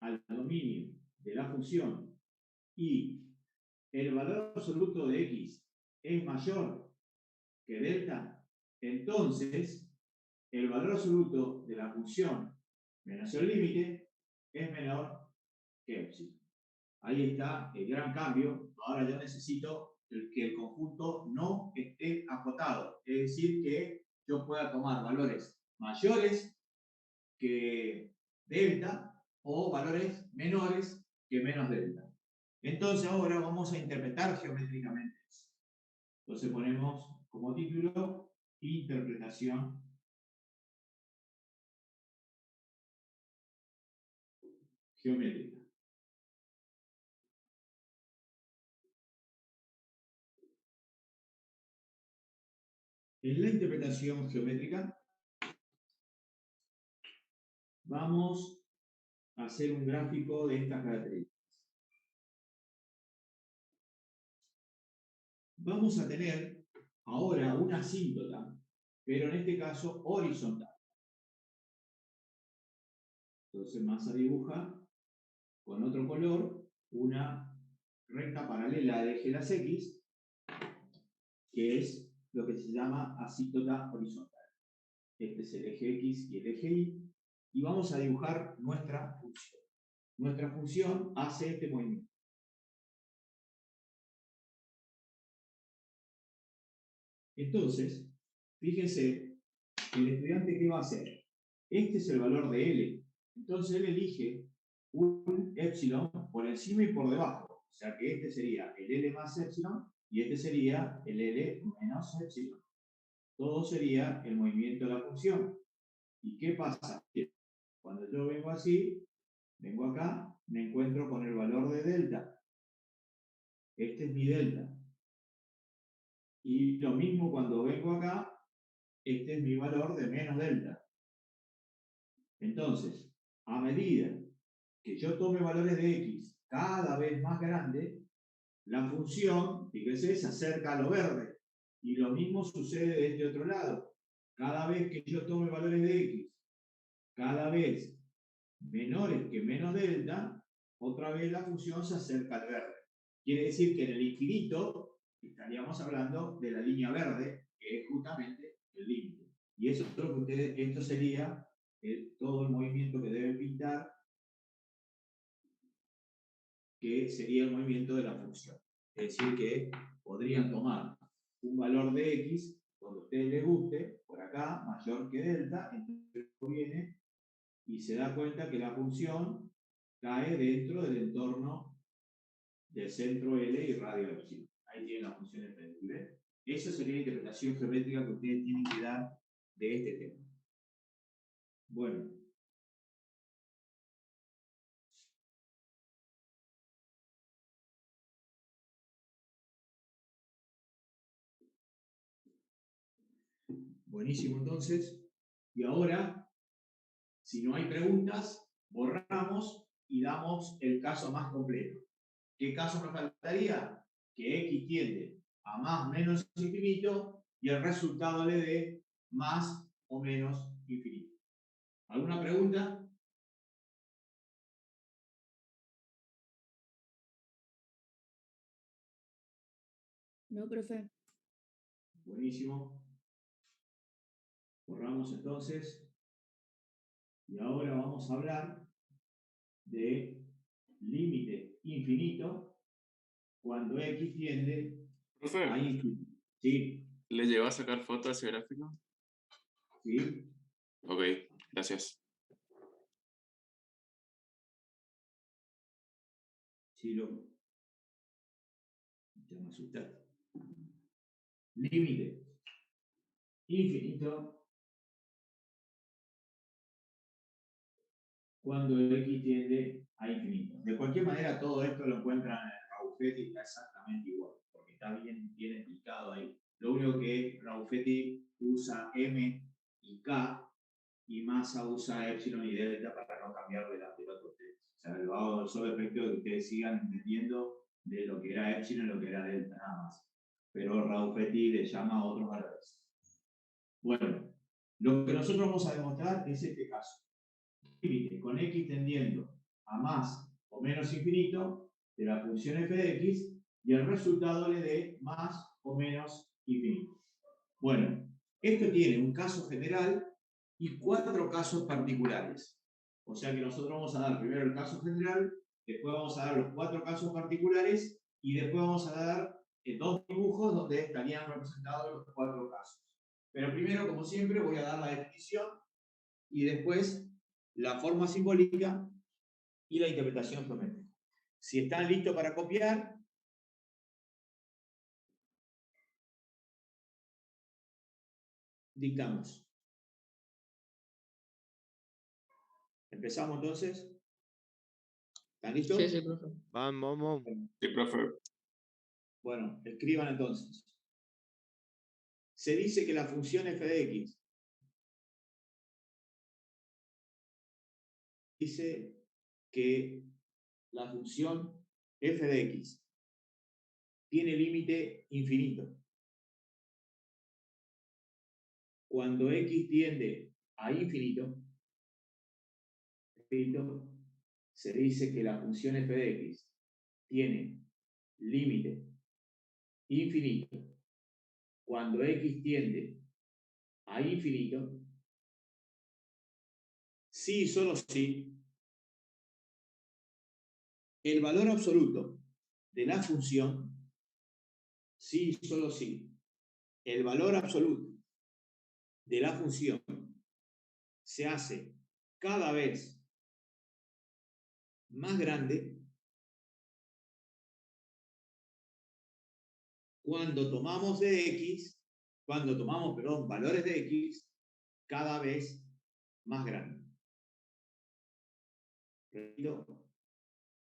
Speaker 1: al dominio de la función y el valor absoluto de x es mayor que delta, entonces el valor absoluto de la función menos el límite es menor que epsilon. Ahí está el gran cambio. Ahora yo necesito que el conjunto no esté acotado, es decir, que yo pueda tomar valores mayores que delta o valores menores que menos delta. Entonces ahora vamos a interpretar geométricamente eso. Entonces ponemos como título interpretación geométrica. En la interpretación geométrica vamos a hacer un gráfico de estas características. Vamos a tener ahora una asíntota, pero en este caso horizontal. Entonces Massa dibuja con otro color una recta paralela al eje de las X, que es lo que se llama asíntota horizontal. Este es el eje X y el eje Y, y vamos a dibujar nuestra función. Nuestra función hace este movimiento. Entonces, fíjense, el estudiante, ¿qué va a hacer? Este es el valor de L. Entonces él elige un epsilon por encima y por debajo. O sea que este sería el L más epsilon y este sería el L menos epsilon. Todo sería el movimiento de la función. ¿Y qué pasa? Cuando yo vengo así, vengo acá, me encuentro con el valor de delta. Este es mi delta. Y lo mismo cuando vengo acá, este es mi valor de menos delta. Entonces, a medida que yo tome valores de x cada vez más grandes, la función, fíjese, se acerca a lo verde. Y lo mismo sucede de este otro lado. Cada vez que yo tome valores de x cada vez menores que menos delta, otra vez la función se acerca al verde. Quiere decir que en el infinito estaríamos hablando de la línea verde, que es justamente el límite. Y eso es lo que ustedes, esto sería todo el movimiento que deben pintar, que sería el movimiento de la función. Es decir, que podrían tomar un valor de x, cuando a ustedes les guste, por acá, mayor que delta, entonces viene y se da cuenta que la función cae dentro del entorno del centro L y radio epsilon. Ahí tienen la función f de x. ¿Ves? Esa sería la interpretación geométrica que ustedes tienen que dar de este tema. Bueno. Buenísimo, entonces. Y ahora, si no hay preguntas, borramos y damos el caso más completo. ¿Qué caso nos faltaría? Que x tiende a más o menos infinito y el resultado le dé más o menos infinito. ¿Alguna pregunta?
Speaker 5: No, profe.
Speaker 1: Buenísimo. Borramos entonces. Y ahora vamos a hablar de límite infinito cuando x tiende
Speaker 11: Profe,
Speaker 1: a infinito. ¿Sí?
Speaker 11: ¿le lleva a sacar foto a ese gráfico?
Speaker 1: ¿Sí?
Speaker 11: Ok, gracias.
Speaker 1: Sí, loco. Ya me asustaste. Límite infinito cuando x tiende a infinito. De cualquier manera, todo esto lo encuentran en Raufetti y está exactamente igual, porque está bien explicado ahí. Lo único que Raufetti usa m y k y Massa usa epsilon y delta para no cambiar delante del otro ustedes. O sea, lo hago solo efecto de que ustedes sigan entendiendo de lo que era epsilon y lo que era delta, nada más. Pero Raufetti le llama a otros valores. Bueno, lo que nosotros vamos a demostrar es este caso. Límite con x tendiendo a más o menos infinito de la función f de x y el resultado le dé más o menos infinito. Bueno, esto tiene un caso general y 4 casos particulares. O sea que nosotros vamos a dar primero el caso general, después vamos a dar los 4 casos particulares y después vamos a dar 2 dibujos donde estarían representados los 4 casos. Pero primero, como siempre, voy a dar la definición y después la forma simbólica y la interpretación geométrica. Si están listos para copiar, dictamos. ¿Empezamos entonces? ¿Están listos?
Speaker 2: Sí, sí, profe.
Speaker 12: Vamos.
Speaker 11: Sí, profe.
Speaker 1: Bueno, escriban entonces. Se dice que la función f de x dice que la función f de x tiene límite infinito. Cuando x tiende a infinito, se dice que la función f de x tiene límite infinito. Cuando x tiende a infinito, sí y solo sí, el valor absoluto de la función, sí y solo sí, el valor absoluto de la función se hace cada vez más grande cuando tomamos valores de x cada vez más grandes. Repito,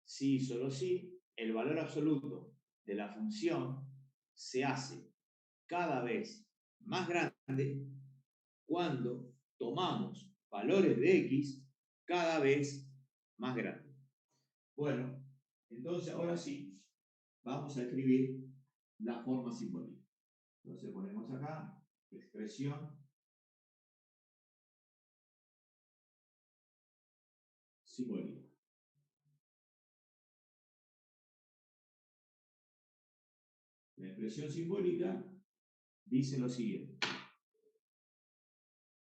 Speaker 1: sí, solo sí, el valor absoluto de la función se hace cada vez más grande cuando tomamos valores de x cada vez más grandes. Bueno, entonces ahora sí, vamos a escribir la forma simbólica. Entonces ponemos acá expresión simbólica. La expresión simbólica dice lo siguiente,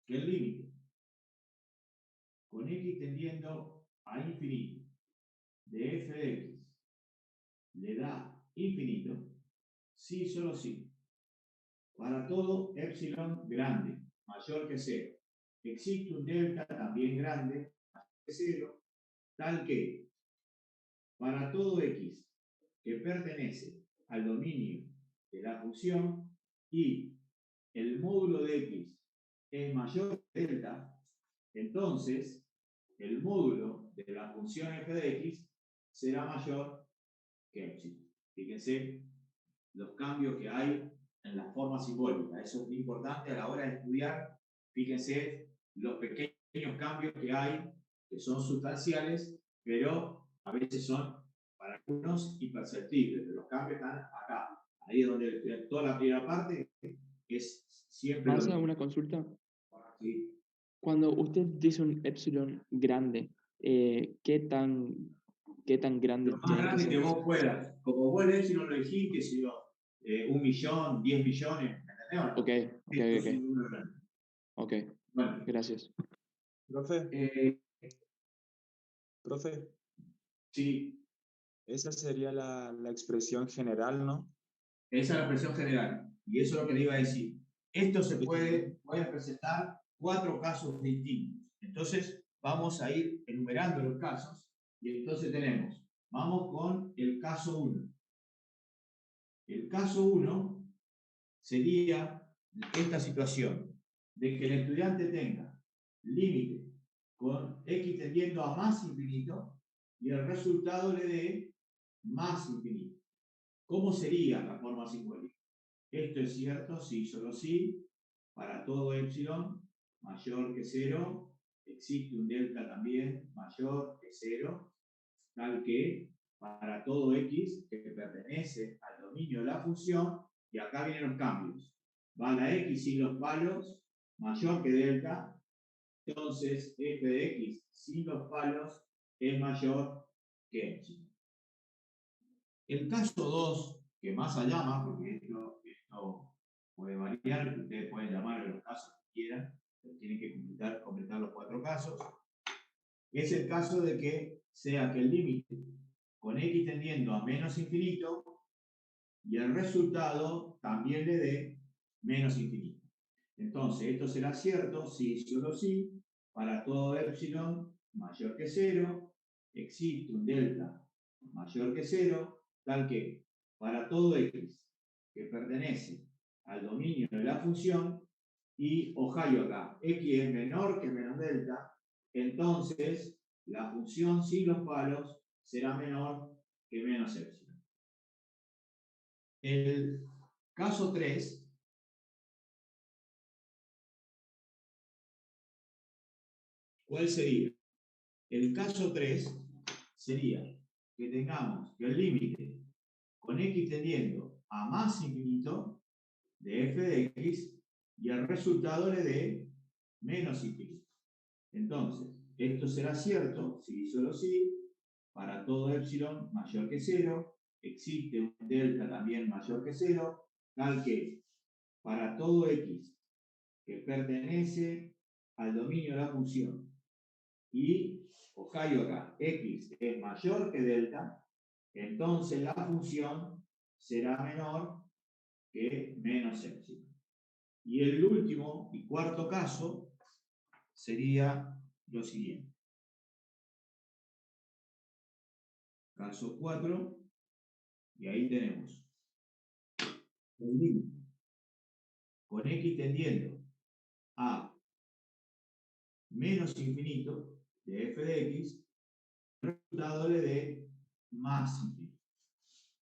Speaker 1: que el límite con x tendiendo a infinito de f de x le da infinito, sí, solo sí, para todo epsilon grande, mayor que 0. Existe un delta también grande, mayor que 0, tal que para todo x que pertenece al dominio de la función y el módulo de x es mayor que delta, entonces el módulo de la función f de x será mayor que epsilon. Fíjense los cambios que hay en la forma simbólica. Eso es muy importante a la hora de estudiar. Fíjense los pequeños cambios que hay, que son sustanciales, pero a veces son para algunos imperceptibles. Pero los cambios están acá. Ahí es donde toda la primera parte es siempre lo
Speaker 10: ¿Pasa
Speaker 1: mismo.
Speaker 10: una consulta?
Speaker 1: Sí.
Speaker 10: Cuando usted dice un epsilon grande, ¿qué tan grande
Speaker 1: Lo más
Speaker 10: tiene que
Speaker 1: grande
Speaker 10: ser?
Speaker 1: que vos puedas. Como vos el epsilon lo dijiste, si yo, 1 millón, 10 millones, ¿entendés?
Speaker 10: Ok,
Speaker 1: Esto es
Speaker 10: ok.
Speaker 1: un número grande.
Speaker 10: Ok,
Speaker 1: Bueno,
Speaker 10: gracias.
Speaker 12: Profe, profe,
Speaker 1: sí,
Speaker 12: esa sería la expresión general, ¿no?
Speaker 1: esa es la expresión general. Y eso es lo que le iba a decir. Esto se puede, voy a presentar 4 casos distintos. Entonces, vamos a ir enumerando los casos. Y entonces tenemos, vamos con el caso 1. El caso 1 sería esta situación, de que el estudiante tenga límite con x tendiendo a más infinito y el resultado le dé más infinito. ¿Cómo sería la forma simbólica? Esto es cierto si y solo si para todo epsilon mayor que 0 existe un delta también mayor que 0, tal que para todo x que pertenece al dominio de la función, y acá vienen los cambios, va la x sin los palos mayor que delta, entonces f de x sin los palos es mayor que epsilon. El caso 2, que más allá llama, porque esto puede variar, ustedes pueden llamar a los casos que quieran, pero tienen que completar los 4 casos, es el caso de que sea que el límite con x tendiendo a menos infinito y el resultado también le dé menos infinito. Entonces, esto será cierto si y solo si para todo epsilon mayor que 0 existe un delta mayor que 0, tal que para todo x que pertenece al dominio de la función y, ojalá acá, x es menor que menos delta, entonces la función sin los palos será menor que menos epsilon. El caso 3 ¿cuál sería? El caso 3 sería que tengamos que el límite con x tendiendo a más infinito de f de x y el resultado le dé menos infinito. Entonces, esto será cierto si y solo si para todo epsilon mayor que 0 existe un delta también mayor que 0, tal que para todo x que pertenece al dominio de la función y, ojalá acá, x es mayor que delta, entonces la función será menor que menos epsilon. Y el último y cuarto caso sería lo siguiente. Caso 4, y ahí tenemos el límite con x tendiendo a menos infinito de f de x, el resultado le dé más infinito.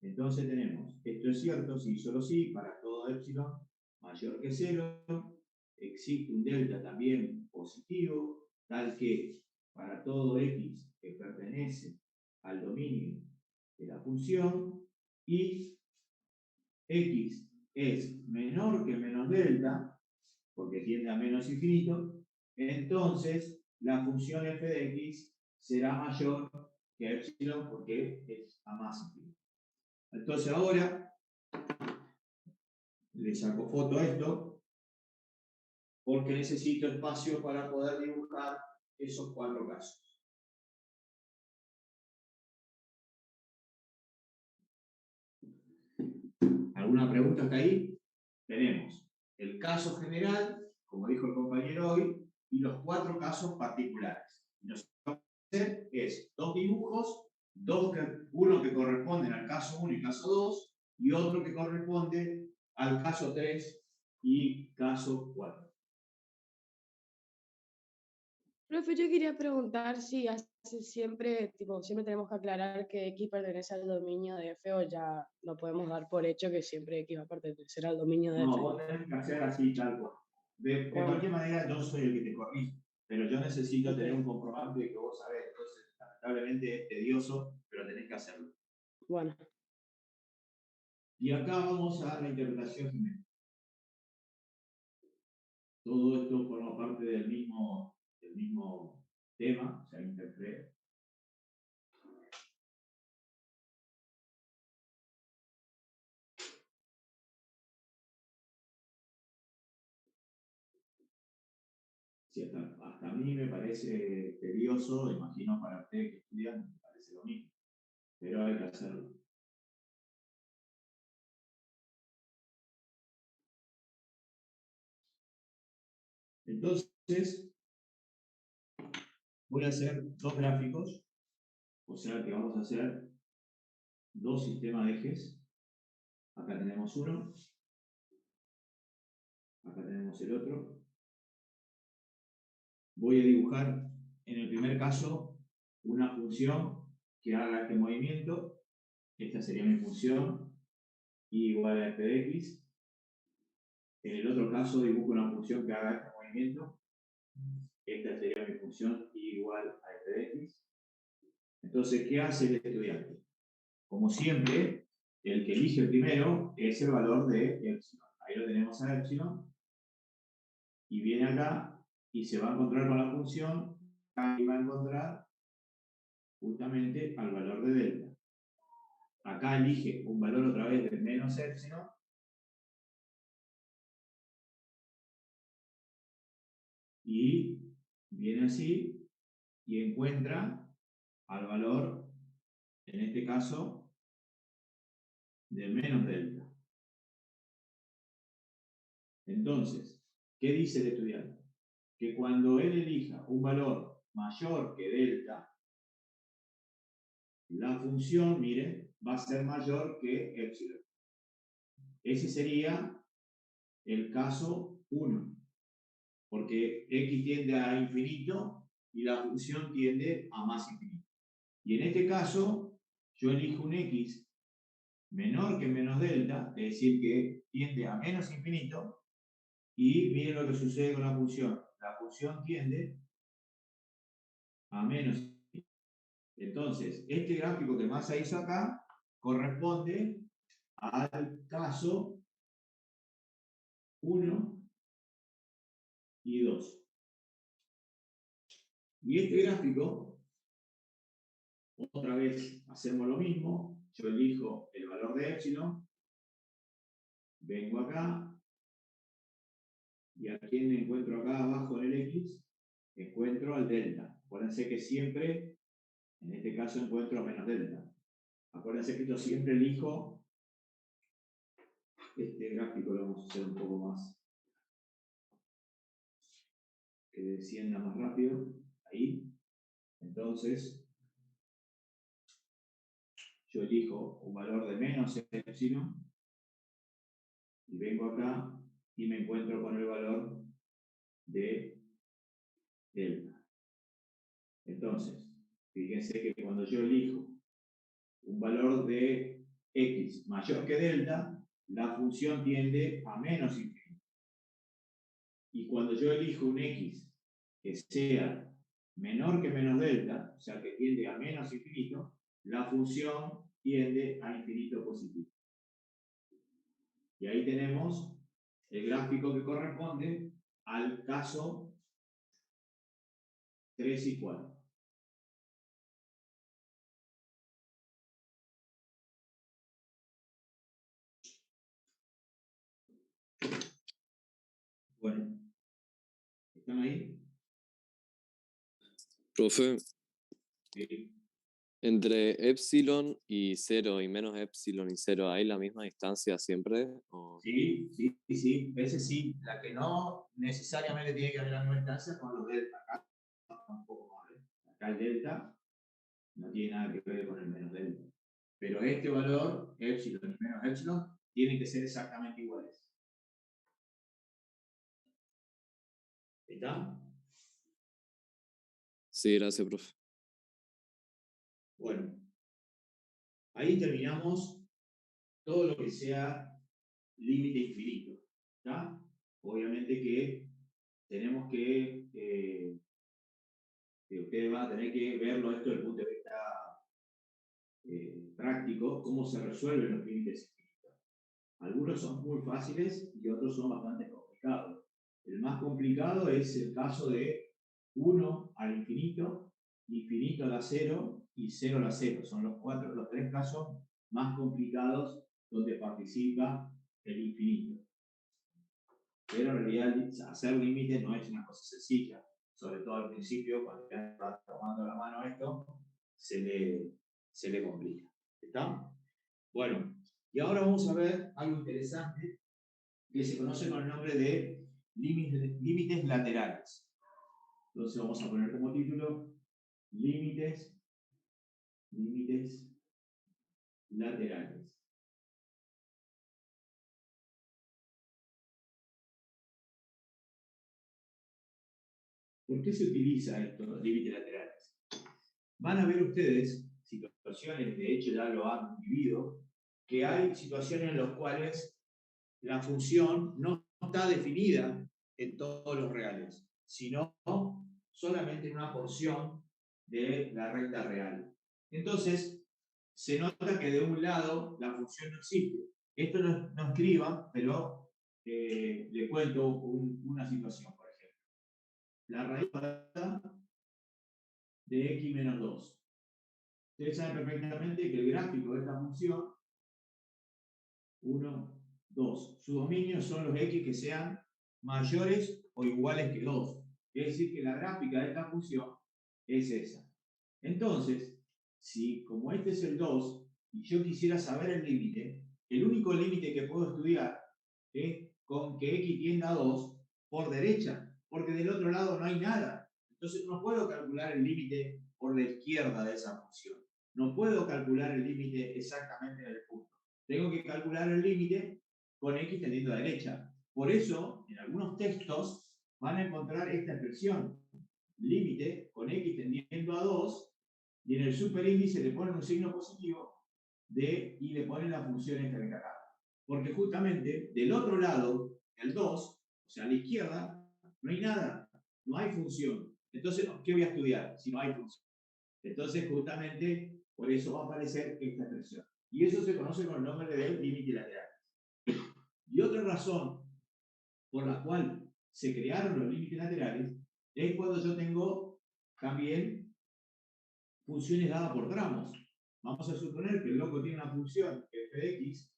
Speaker 1: Entonces tenemos, esto es cierto si y solo si para todo epsilon mayor que 0, existe un delta también positivo, tal que para todo x que pertenece al dominio de la función y x es menor que menos delta, porque tiende a menos infinito, entonces la función f de x será mayor que epsilon porque es a más infinito. Entonces ahora le saco foto a esto porque necesito espacio para poder dibujar esos 4 casos. ¿Alguna pregunta hasta ahí? Tenemos el caso general, como dijo el compañero hoy, y los 4 casos particulares. Y lo que vamos a hacer es 2 dibujos uno que corresponden al caso 1 y caso 2, y otro que corresponde al caso 3 y caso 4.
Speaker 13: Profe, yo quería preguntar si siempre tenemos que aclarar que X pertenece al dominio de F o ya lo podemos dar por hecho que siempre X va a pertenecer al dominio de
Speaker 1: No,
Speaker 13: F.
Speaker 1: vos tenés que hacer así, tal cual. De cualquier manera, yo soy el que te corrige, pero yo necesito tener un comprobante que vos sabés. Entonces, lamentablemente es tedioso, pero tenés que hacerlo.
Speaker 13: Bueno.
Speaker 1: Y acá vamos a la interpretación geométrica. Todo esto forma parte del mismo tema, o sea, interpreta. Sí, hasta a mí me parece tedioso, imagino para ustedes que estudian, me parece lo mismo, pero hay que hacerlo. Entonces, voy a hacer dos gráficos, o sea que vamos a hacer dos sistemas de ejes. Acá tenemos uno, acá tenemos el otro. Voy a dibujar en el primer caso una función que haga este movimiento. Esta sería mi función, y igual a f de x. En el otro caso dibujo una función que haga este movimiento. Esta sería mi función igual a f de x. Entonces, ¿qué hace el estudiante? Como siempre, el que elige primero es el valor de epsilon. Ahí lo tenemos a epsilon. Y viene acá y se va a encontrar con la función. Y va a encontrar justamente al valor de delta. Acá elige un valor otra vez de menos epsilon. Y viene así y encuentra al valor, en este caso, de menos delta. Entonces, ¿qué dice el estudiante? Que cuando él elija un valor mayor que delta, la función, miren, va a ser mayor que epsilon. Ese sería el caso 1, porque x tiende a infinito y la función tiende a más infinito. Y en este caso, yo elijo un x menor que menos delta, es decir, que tiende a menos infinito, y miren lo que sucede con la función. La función tiende a menos infinito. Entonces, este gráfico que Massa hizo acá corresponde al caso 1 y 2. Y este gráfico, otra vez hacemos lo mismo. Yo elijo el valor de epsilon, vengo acá, y a quién encuentro acá abajo en el x, encuentro al delta. Acuérdense que siempre, en este caso, encuentro a menos delta. Acuérdense que yo siempre elijo este gráfico, lo vamos a hacer un poco más, que descienda más rápido, ahí. Entonces, yo elijo un valor de menos epsilon, y vengo acá y me encuentro con el valor de delta. Entonces, fíjense que cuando yo elijo un valor de x mayor que delta, la función tiende a menos infinito. Y cuando yo elijo un x que sea menor que menos delta, o sea que tiende a menos infinito, la función tiende a infinito positivo. Y ahí tenemos el gráfico que corresponde al caso 3 y 4. Bueno, ¿están ahí?
Speaker 14: Profe,
Speaker 1: Sí.
Speaker 14: entre epsilon y 0 y menos epsilon y 0, ¿hay la misma distancia siempre? ¿O?
Speaker 1: Sí, sí, sí, ese sí. La que no necesariamente tiene que haber la misma distancia con los delta. Acá un poco más. Acá el delta No tiene nada que ver con el menos delta. Pero este valor, epsilon y menos epsilon, tienen que ser exactamente iguales. ¿Está?
Speaker 14: Sí, gracias, profe.
Speaker 1: Bueno, ahí terminamos todo lo que sea límite infinito. ¿Está? Obviamente que tenemos que ustedes van a tener que verlo esto desde el punto de vista práctico, cómo se resuelven los límites infinitos. Algunos son muy fáciles y otros son bastante complicados. El más complicado es el caso de 1 al infinito, infinito a la 0 y 0 a la 0. Son los tres casos más complicados donde participa el infinito. Pero en realidad hacer límites no es una cosa sencilla. Sobre todo al principio, cuando ya va tomando la mano esto, se le complica. ¿Está? Bueno, y ahora vamos a ver algo interesante que se conoce con el nombre de límites laterales. Entonces vamos a poner como título límites laterales. ¿Por qué se utiliza esto, los límites laterales? Van a ver ustedes situaciones, de hecho ya lo han vivido, que hay situaciones en las cuales la función no está definida en todos los reales, sino solamente en una porción de la recta real. Entonces, se nota que de un lado la función no existe. Esto no escriba, pero le cuento una situación, por ejemplo. La raíz cuadrada de x menos 2. Ustedes saben perfectamente que el gráfico de esta función, 1, 2, su dominio son los x que sean mayores o iguales que 2. Es decir, que la gráfica de esta función es esa. Entonces, si como este es el 2 y yo quisiera saber el límite, el único límite que puedo estudiar es con que x tienda a 2 por derecha, porque del otro lado no hay nada. Entonces no puedo calcular el límite por la izquierda de esa función. No puedo calcular el límite exactamente en el punto. Tengo que calcular el límite con x tendiendo a derecha. Por eso, en algunos textos van a encontrar esta expresión, límite con x tendiendo a 2, y en el superíndice le ponen un signo positivo y le ponen la función esta que está acá. Porque justamente del otro lado, el 2, o sea, a la izquierda, no hay nada, no hay función. Entonces, ¿qué voy a estudiar si no hay función? Entonces, justamente, por eso va a aparecer esta expresión. Y eso se conoce con el nombre de límite lateral. Y otra razón por la cual se crearon los límites laterales es cuando yo tengo también funciones dadas por tramos. Vamos a suponer que el loco tiene una función f de x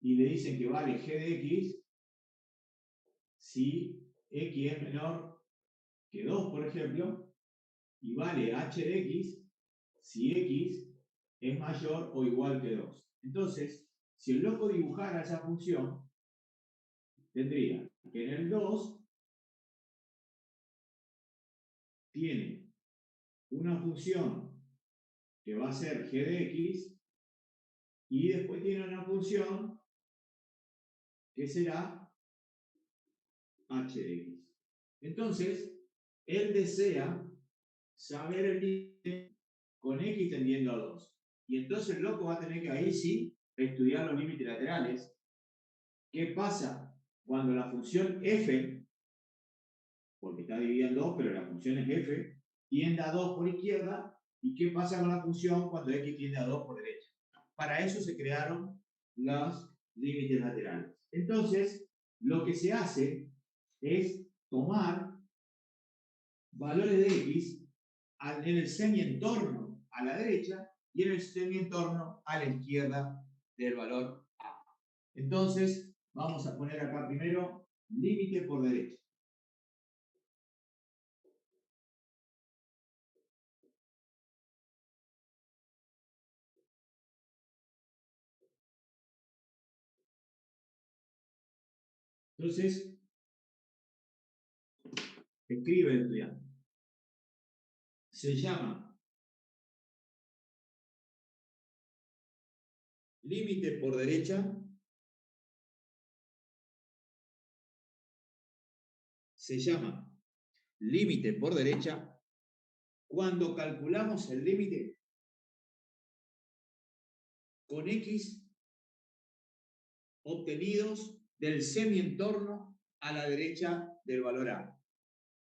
Speaker 1: y le dicen que vale g de x si x es menor que 2, por ejemplo, y vale h de x si x es mayor o igual que 2. Entonces, si el loco dibujara esa función, tendría que en el 2 tiene una función que va a ser g de x y después tiene una función que será h de x. Entonces, él desea saber el límite con x tendiendo a 2. Y entonces el loco va a tener que ahí sí estudiar los límites laterales. ¿Qué pasa cuando la función f, porque está dividida en 2, pero la función es f, tiende a 2 por izquierda? ¿Y qué pasa con la función cuando x tiende a 2 por derecha? Para eso se crearon los límites laterales. Entonces, lo que se hace es tomar valores de x en el semientorno a la derecha y en el semientorno a la izquierda del valor a. Entonces, vamos a poner acá primero límite por derecha. Entonces, escribe el estudiante. Se llama límite por derecha se llama límite por derecha cuando calculamos el límite con X obtenidos del semientorno a la derecha del valor A.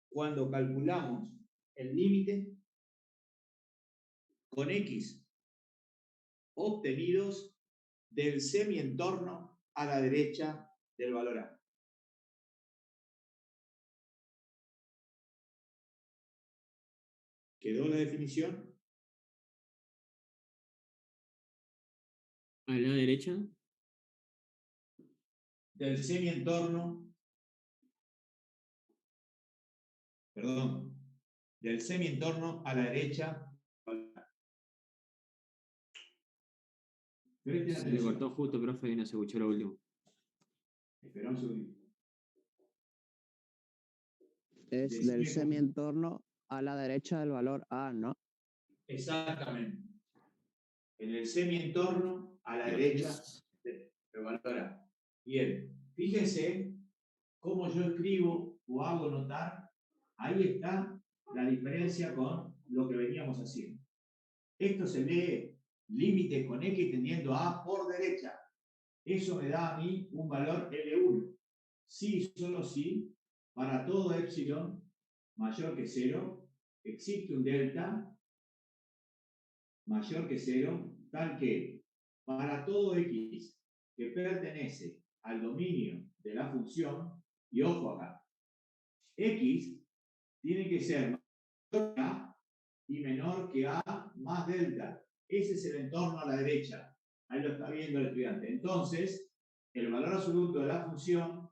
Speaker 1: Cuando calculamos el límite con X obtenidos del semientorno a la derecha del valor A. ¿Quedó la definición?
Speaker 4: A la derecha.
Speaker 1: Del semientorno, del semientorno a la derecha.
Speaker 4: Se le cortó justo, profe, y no se escuchó lo último.
Speaker 1: Espera un segundito.
Speaker 3: Es del semientorno a la derecha del valor A, ¿no?
Speaker 1: Exactamente. En el semientorno a la derecha del valor A. Bien, fíjense cómo yo escribo o hago notar. Ahí está la diferencia con lo que veníamos haciendo. Esto se lee límite con X tendiendo a A por derecha. Eso me da a mí un valor L1. Sí, solo sí, para todo epsilon mayor que 0, existe un delta mayor que 0, tal que para todo X que pertenece al dominio de la función, y ojo acá, X tiene que ser mayor que A y menor que A más delta. Ese es el entorno a la derecha. Ahí lo está viendo el estudiante. Entonces, el valor absoluto de la función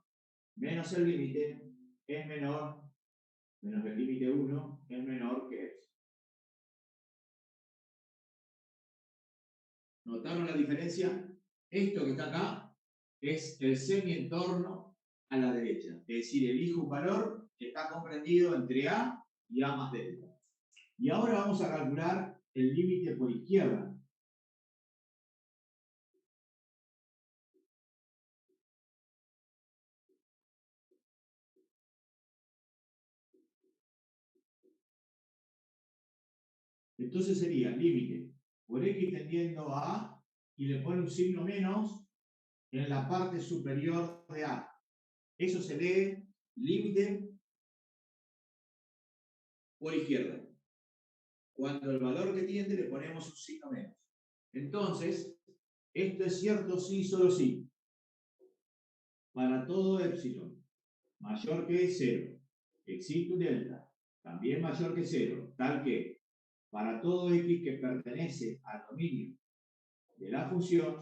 Speaker 1: menos el límite es menor, menos el límite 1 es menor que epsilon. ¿Notaron la diferencia? Esto que está acá es el semientorno a la derecha. Es decir, elijo un valor que está comprendido entre A y A más delta. Y ahora vamos a calcular el límite por izquierda. Entonces sería límite por X tendiendo a A y le pone un signo menos en la parte superior de A. Eso se lee límite por izquierda. Cuando el valor que tiende le ponemos un signo menos. Entonces, esto es cierto sí, solo sí. Para todo epsilon mayor que 0, existe un delta, también mayor que 0, tal que para todo x que pertenece al dominio de la función,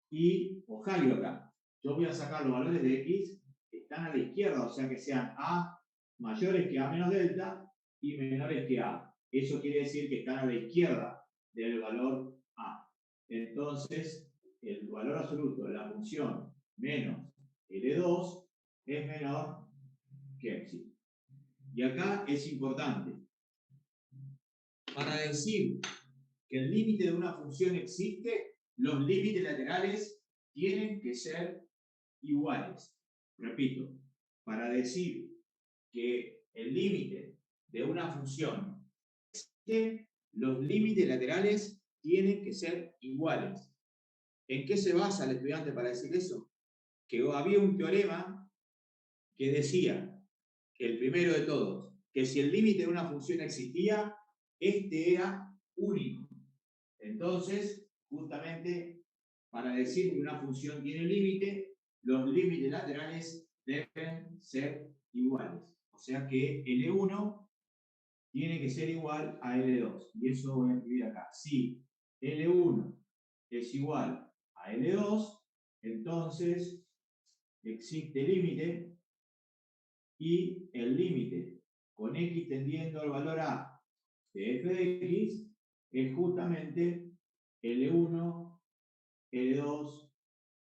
Speaker 1: y, ojalá acá, yo voy a sacar los valores de x que están a la izquierda, o sea que sean a mayores que a menos delta y menores que a. Eso quiere decir que están a la izquierda del valor a. Entonces, el valor absoluto de la función menos L2 es menor que epsilon. Y acá es importante. Para decir que el límite de una función existe, los límites laterales tienen que ser iguales. Repito, para decir que el límite de una función existe, los límites laterales tienen que ser iguales. ¿En qué se basa el estudiante para decir eso? Que había un teorema que decía, que el primero de todos, que si el límite de una función existía, este era único. Entonces, justamente, para decir que una función tiene límite, los límites laterales deben ser iguales. O sea que L1 tiene que ser igual a L2. Y eso voy a escribir acá. Si L1 es igual a L2, entonces existe límite y el límite con x tendiendo al valor a de f de x es justamente L1, L2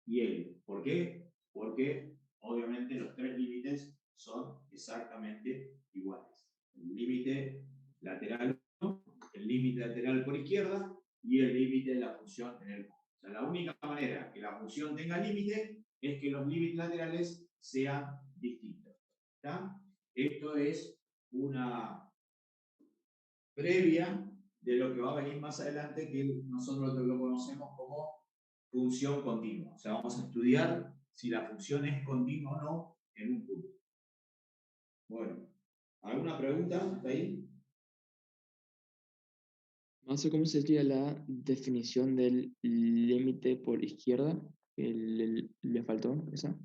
Speaker 1: y L. ¿Por qué? Porque obviamente los tres límites son exactamente iguales. El límite lateral 1, el límite lateral por izquierda y el límite de la función en el punto. O sea, la única manera que la función tenga límite es que los límites laterales sean distintos. ¿Está? Esto es una previa de lo que va a venir más adelante, que nosotros lo conocemos como función continua. O sea, vamos a estudiar si la función es continua o no en un punto. Bueno, ¿alguna pregunta hasta ahí?
Speaker 10: Mazo, ¿cómo sería la definición del límite por izquierda? ¿Le faltó esa?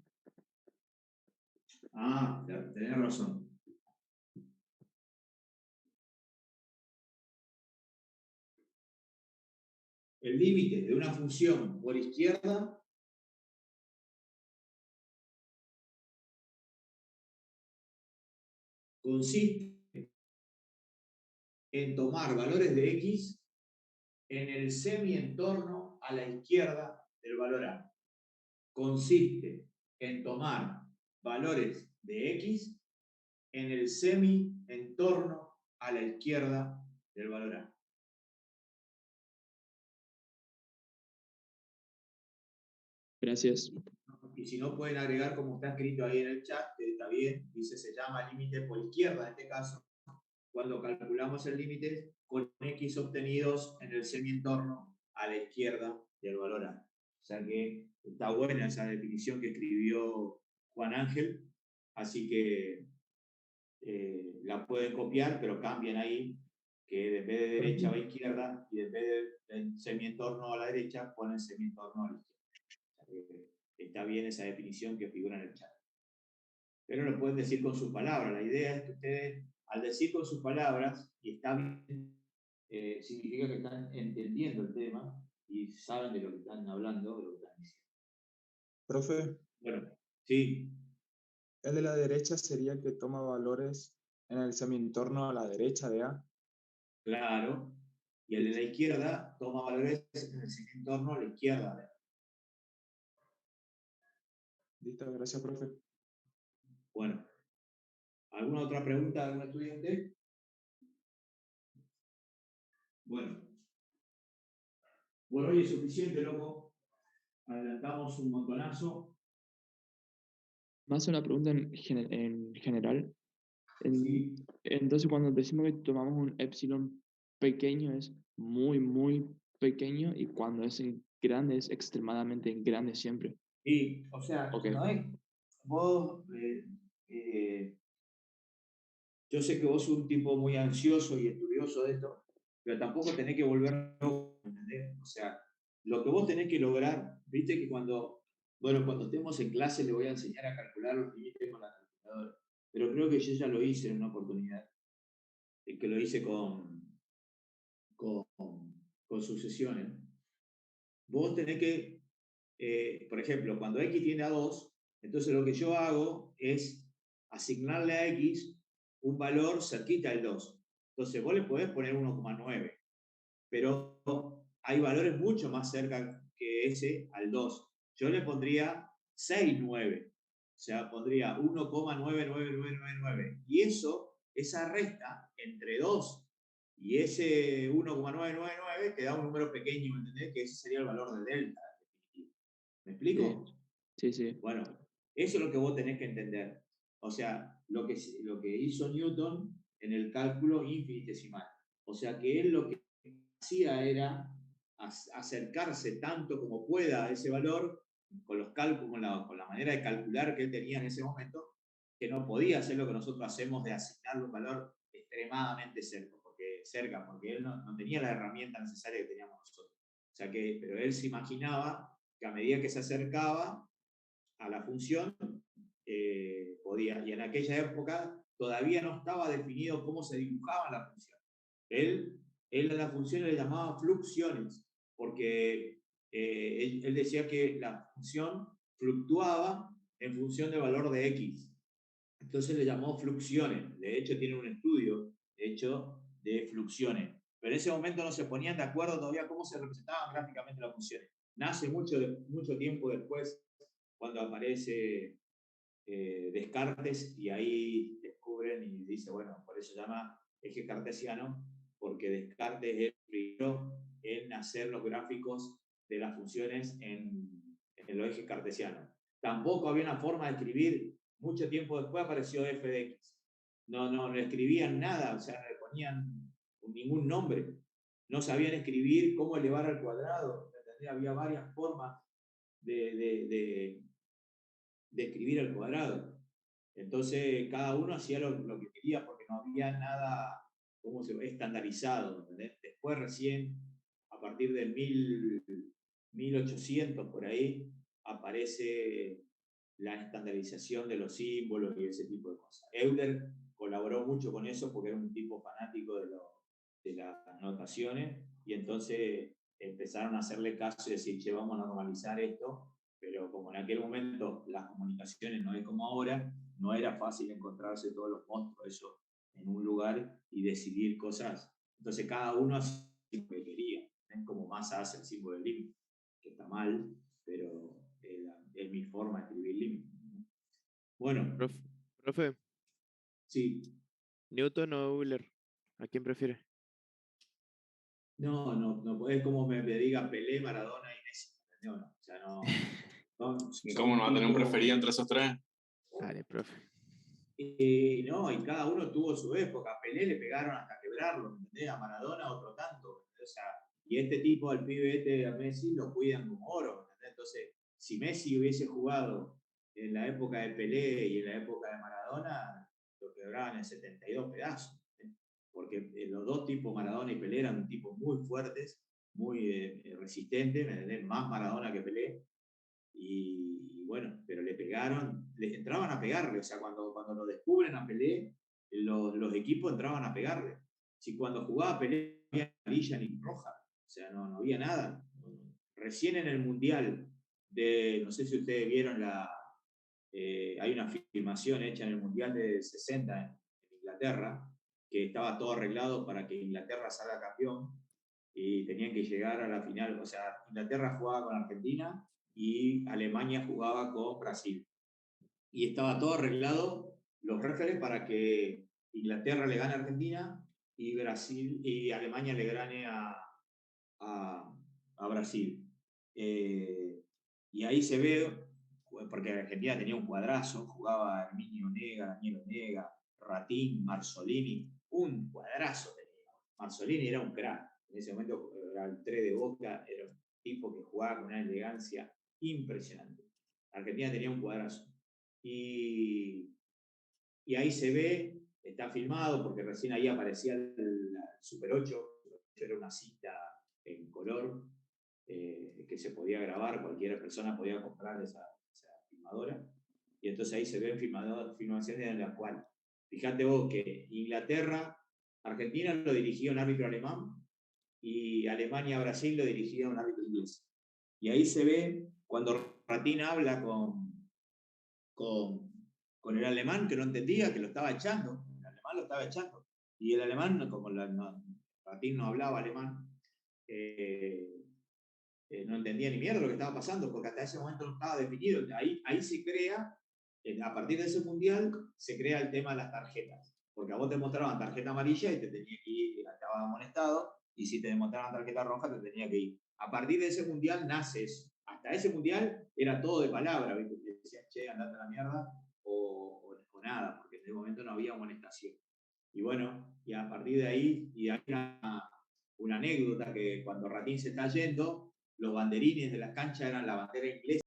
Speaker 1: Ah, tenés razón. El límite de una función por izquierda consiste en tomar valores de x en el semi-entorno a la izquierda del valor a. Consiste en tomar valores de x en el semi-entorno a la izquierda del valor a.
Speaker 10: Gracias.
Speaker 1: Y si no, pueden agregar como está escrito ahí en el chat, que está bien, dice se llama límite por izquierda en este caso, cuando calculamos el límite con x obtenidos en el semientorno a la izquierda del valor a. O sea que está buena esa definición que escribió Juan Ángel, así que la pueden copiar, pero cambian ahí, que en vez de derecha va a izquierda y en vez de semientorno a la derecha ponen semientorno a la izquierda. O sea que está bien esa definición que figura en el chat. Pero lo pueden decir con sus palabras. La idea es que ustedes, al decir con sus palabras, y está bien, significa que están entendiendo el tema y saben de lo que están hablando, de lo que están diciendo.
Speaker 12: Profe,
Speaker 1: Bueno, sí,
Speaker 12: el de la derecha sería que toma valores en el semi-entorno a la derecha de A.
Speaker 1: claro. Y el de la izquierda toma valores en el semi-entorno a la izquierda de A.
Speaker 12: Listo, gracias, profe.
Speaker 1: Bueno, ¿alguna otra pregunta de algún estudiante? Bueno, por hoy es suficiente, loco. Adelantamos un montonazo.
Speaker 10: Más una pregunta en general.
Speaker 1: Sí.
Speaker 10: Entonces, cuando decimos que tomamos un epsilon pequeño, es muy, muy pequeño, y cuando es en grande, es extremadamente grande siempre.
Speaker 1: Sí, o sea,
Speaker 10: Ok.
Speaker 1: no es, vos, yo sé que vos sos un tipo muy ansioso y estudioso de esto, pero tampoco tenés que volver loco, ¿entendés? O sea, lo que vos tenés que lograr, viste que cuando estemos en clase le voy a enseñar a calcular los límites con la calculadora, pero creo que yo ya lo hice en una oportunidad, que lo hice con sucesiones. Vos tenés que, por ejemplo, cuando x tiende a 2, entonces lo que yo hago es asignarle a x un valor cerquita del 2. Entonces vos le podés poner 1,9, pero hay valores mucho más cerca que ese al 2. Yo le pondría 6,9, o sea, pondría 1,99999. Y eso, esa resta entre 2 y ese 1,999 te da un número pequeño, ¿entendés? Que ese sería el valor de delta. ¿Me explico?
Speaker 10: Sí, sí.
Speaker 1: Bueno, eso es lo que vos tenés que entender. O sea, lo que hizo Newton en el cálculo infinitesimal. O sea, que él lo que hacía era acercarse tanto como pueda a ese valor con los cálculos, con la manera de calcular que él tenía en ese momento, que no podía hacer lo que nosotros hacemos de asignarle un valor extremadamente cerca, porque él no tenía la herramienta necesaria que teníamos nosotros. O sea que, pero él se imaginaba que a medida que se acercaba a la función, podía. Y en aquella época todavía no estaba definido cómo se dibujaba la función. Él a la función le llamaba fluxiones, porque él decía que la función fluctuaba en función del valor de x. Entonces le llamó fluxiones. De hecho, tiene un estudio hecho de fluxiones. Pero en ese momento no se ponían de acuerdo todavía cómo se representaban gráficamente las funciones. Nace mucho tiempo después, cuando aparece Descartes, y ahí descubren y dice, bueno, por eso se llama eje cartesiano, porque Descartes es el primero en hacer los gráficos de las funciones en los ejes cartesianos. Tampoco había una forma de escribir, mucho tiempo después apareció f de x. No escribían nada, o sea, no le ponían ningún nombre. No sabían escribir cómo elevar al cuadrado, ¿entendés? Había varias formas de escribir al cuadrado. Entonces, cada uno hacía lo que quería porque no había nada, ¿cómo se llama?, estandarizado, ¿entendés? Después recién, a partir del 1800 por ahí, aparece la estandarización de los símbolos y ese tipo de cosas. Euler colaboró mucho con eso porque era un tipo fanático de las notaciones y entonces empezaron a hacerle caso y decir, che, vamos a normalizar esto, pero como en aquel momento las comunicaciones no es como ahora, no era fácil encontrarse todos los monstruos eso en un lugar y decidir cosas. Entonces cada uno hacía lo que quería. Es como Massa hace el símbolo del límite, que está mal, pero es mi forma de escribir límite. Bueno.
Speaker 2: Profe.
Speaker 1: Sí.
Speaker 2: ¿Newton o Euler? ¿A quién prefiere?
Speaker 1: No, es como me diga Pelé, Maradona y Messi. ¿Entendió? No, o sea,
Speaker 11: ¿Cómo no va a tener un preferido entre esos tres?
Speaker 2: Dale, profe.
Speaker 1: Y cada uno tuvo su época. A Pelé le pegaron hasta quebrarlo, ¿entendés? A Maradona otro tanto. O sea, y este tipo, al pibe a Messi, lo cuidan como oro, ¿entendés? Entonces, si Messi hubiese jugado en la época de Pelé y en la época de Maradona, lo quebraban en 72 pedazos. Porque los dos tipos, Maradona y Pelé, eran tipos muy fuertes, muy resistentes, ¿me entendés? Más Maradona que Pelé. Y bueno, pero le pegaron, les entraban a pegarle, o sea, cuando lo descubren a Pelé, los equipos entraban a pegarle. Si cuando jugaba Pelé no había amarilla ni roja, o sea, no había nada. Recién en el Mundial no sé si ustedes vieron hay una filmación hecha en el Mundial de 60 en Inglaterra, que estaba todo arreglado para que Inglaterra salga campeón y tenían que llegar a la final, o sea, Inglaterra jugaba con Argentina y Alemania jugaba con Brasil. Y estaba todo arreglado, los referees, para que Inglaterra le gane a Argentina y Alemania le gane a Brasil. Y ahí se ve, porque Argentina tenía un cuadrazo, jugaba Herminio Nega, Daniel Onega, Ratín, Marzolini, un cuadrazo tenía. Marzolini era un crack, en ese momento era el 3 de Boca, era un tipo que jugaba con una elegancia impresionante. Argentina tenía un cuadrazo. Y ahí se ve, está filmado, porque recién ahí aparecía el Super 8, era una cinta en color que se podía grabar, cualquier persona podía comprar esa filmadora. Y entonces ahí se ven filmaciones en las cuales, fíjate vos que Argentina lo dirigía un árbitro alemán y Alemania-Brasil lo dirigía un árbitro inglés. Y ahí se ve cuando Ratín habla con el alemán, que no entendía, que lo estaba echando. El alemán lo estaba echando. Y el alemán, como Ratín no hablaba alemán, no entendía ni mierda lo que estaba pasando, porque hasta ese momento no estaba definido. Ahí se crea, a partir de ese mundial, se crea el tema de las tarjetas. Porque a vos te mostraban tarjeta amarilla y te tenía que ir, estabas amonestado, y si te demostraban tarjeta roja, te tenía que ir. A partir de ese mundial naces. Hasta ese mundial era todo de palabra, ¿viste? Te decían, che, andate a la mierda, o nada, porque en ese momento no había amonestación. Y bueno, y a partir de ahí, y hay una anécdota que cuando Ratín se está yendo, los banderines de las canchas eran la bandera inglesa.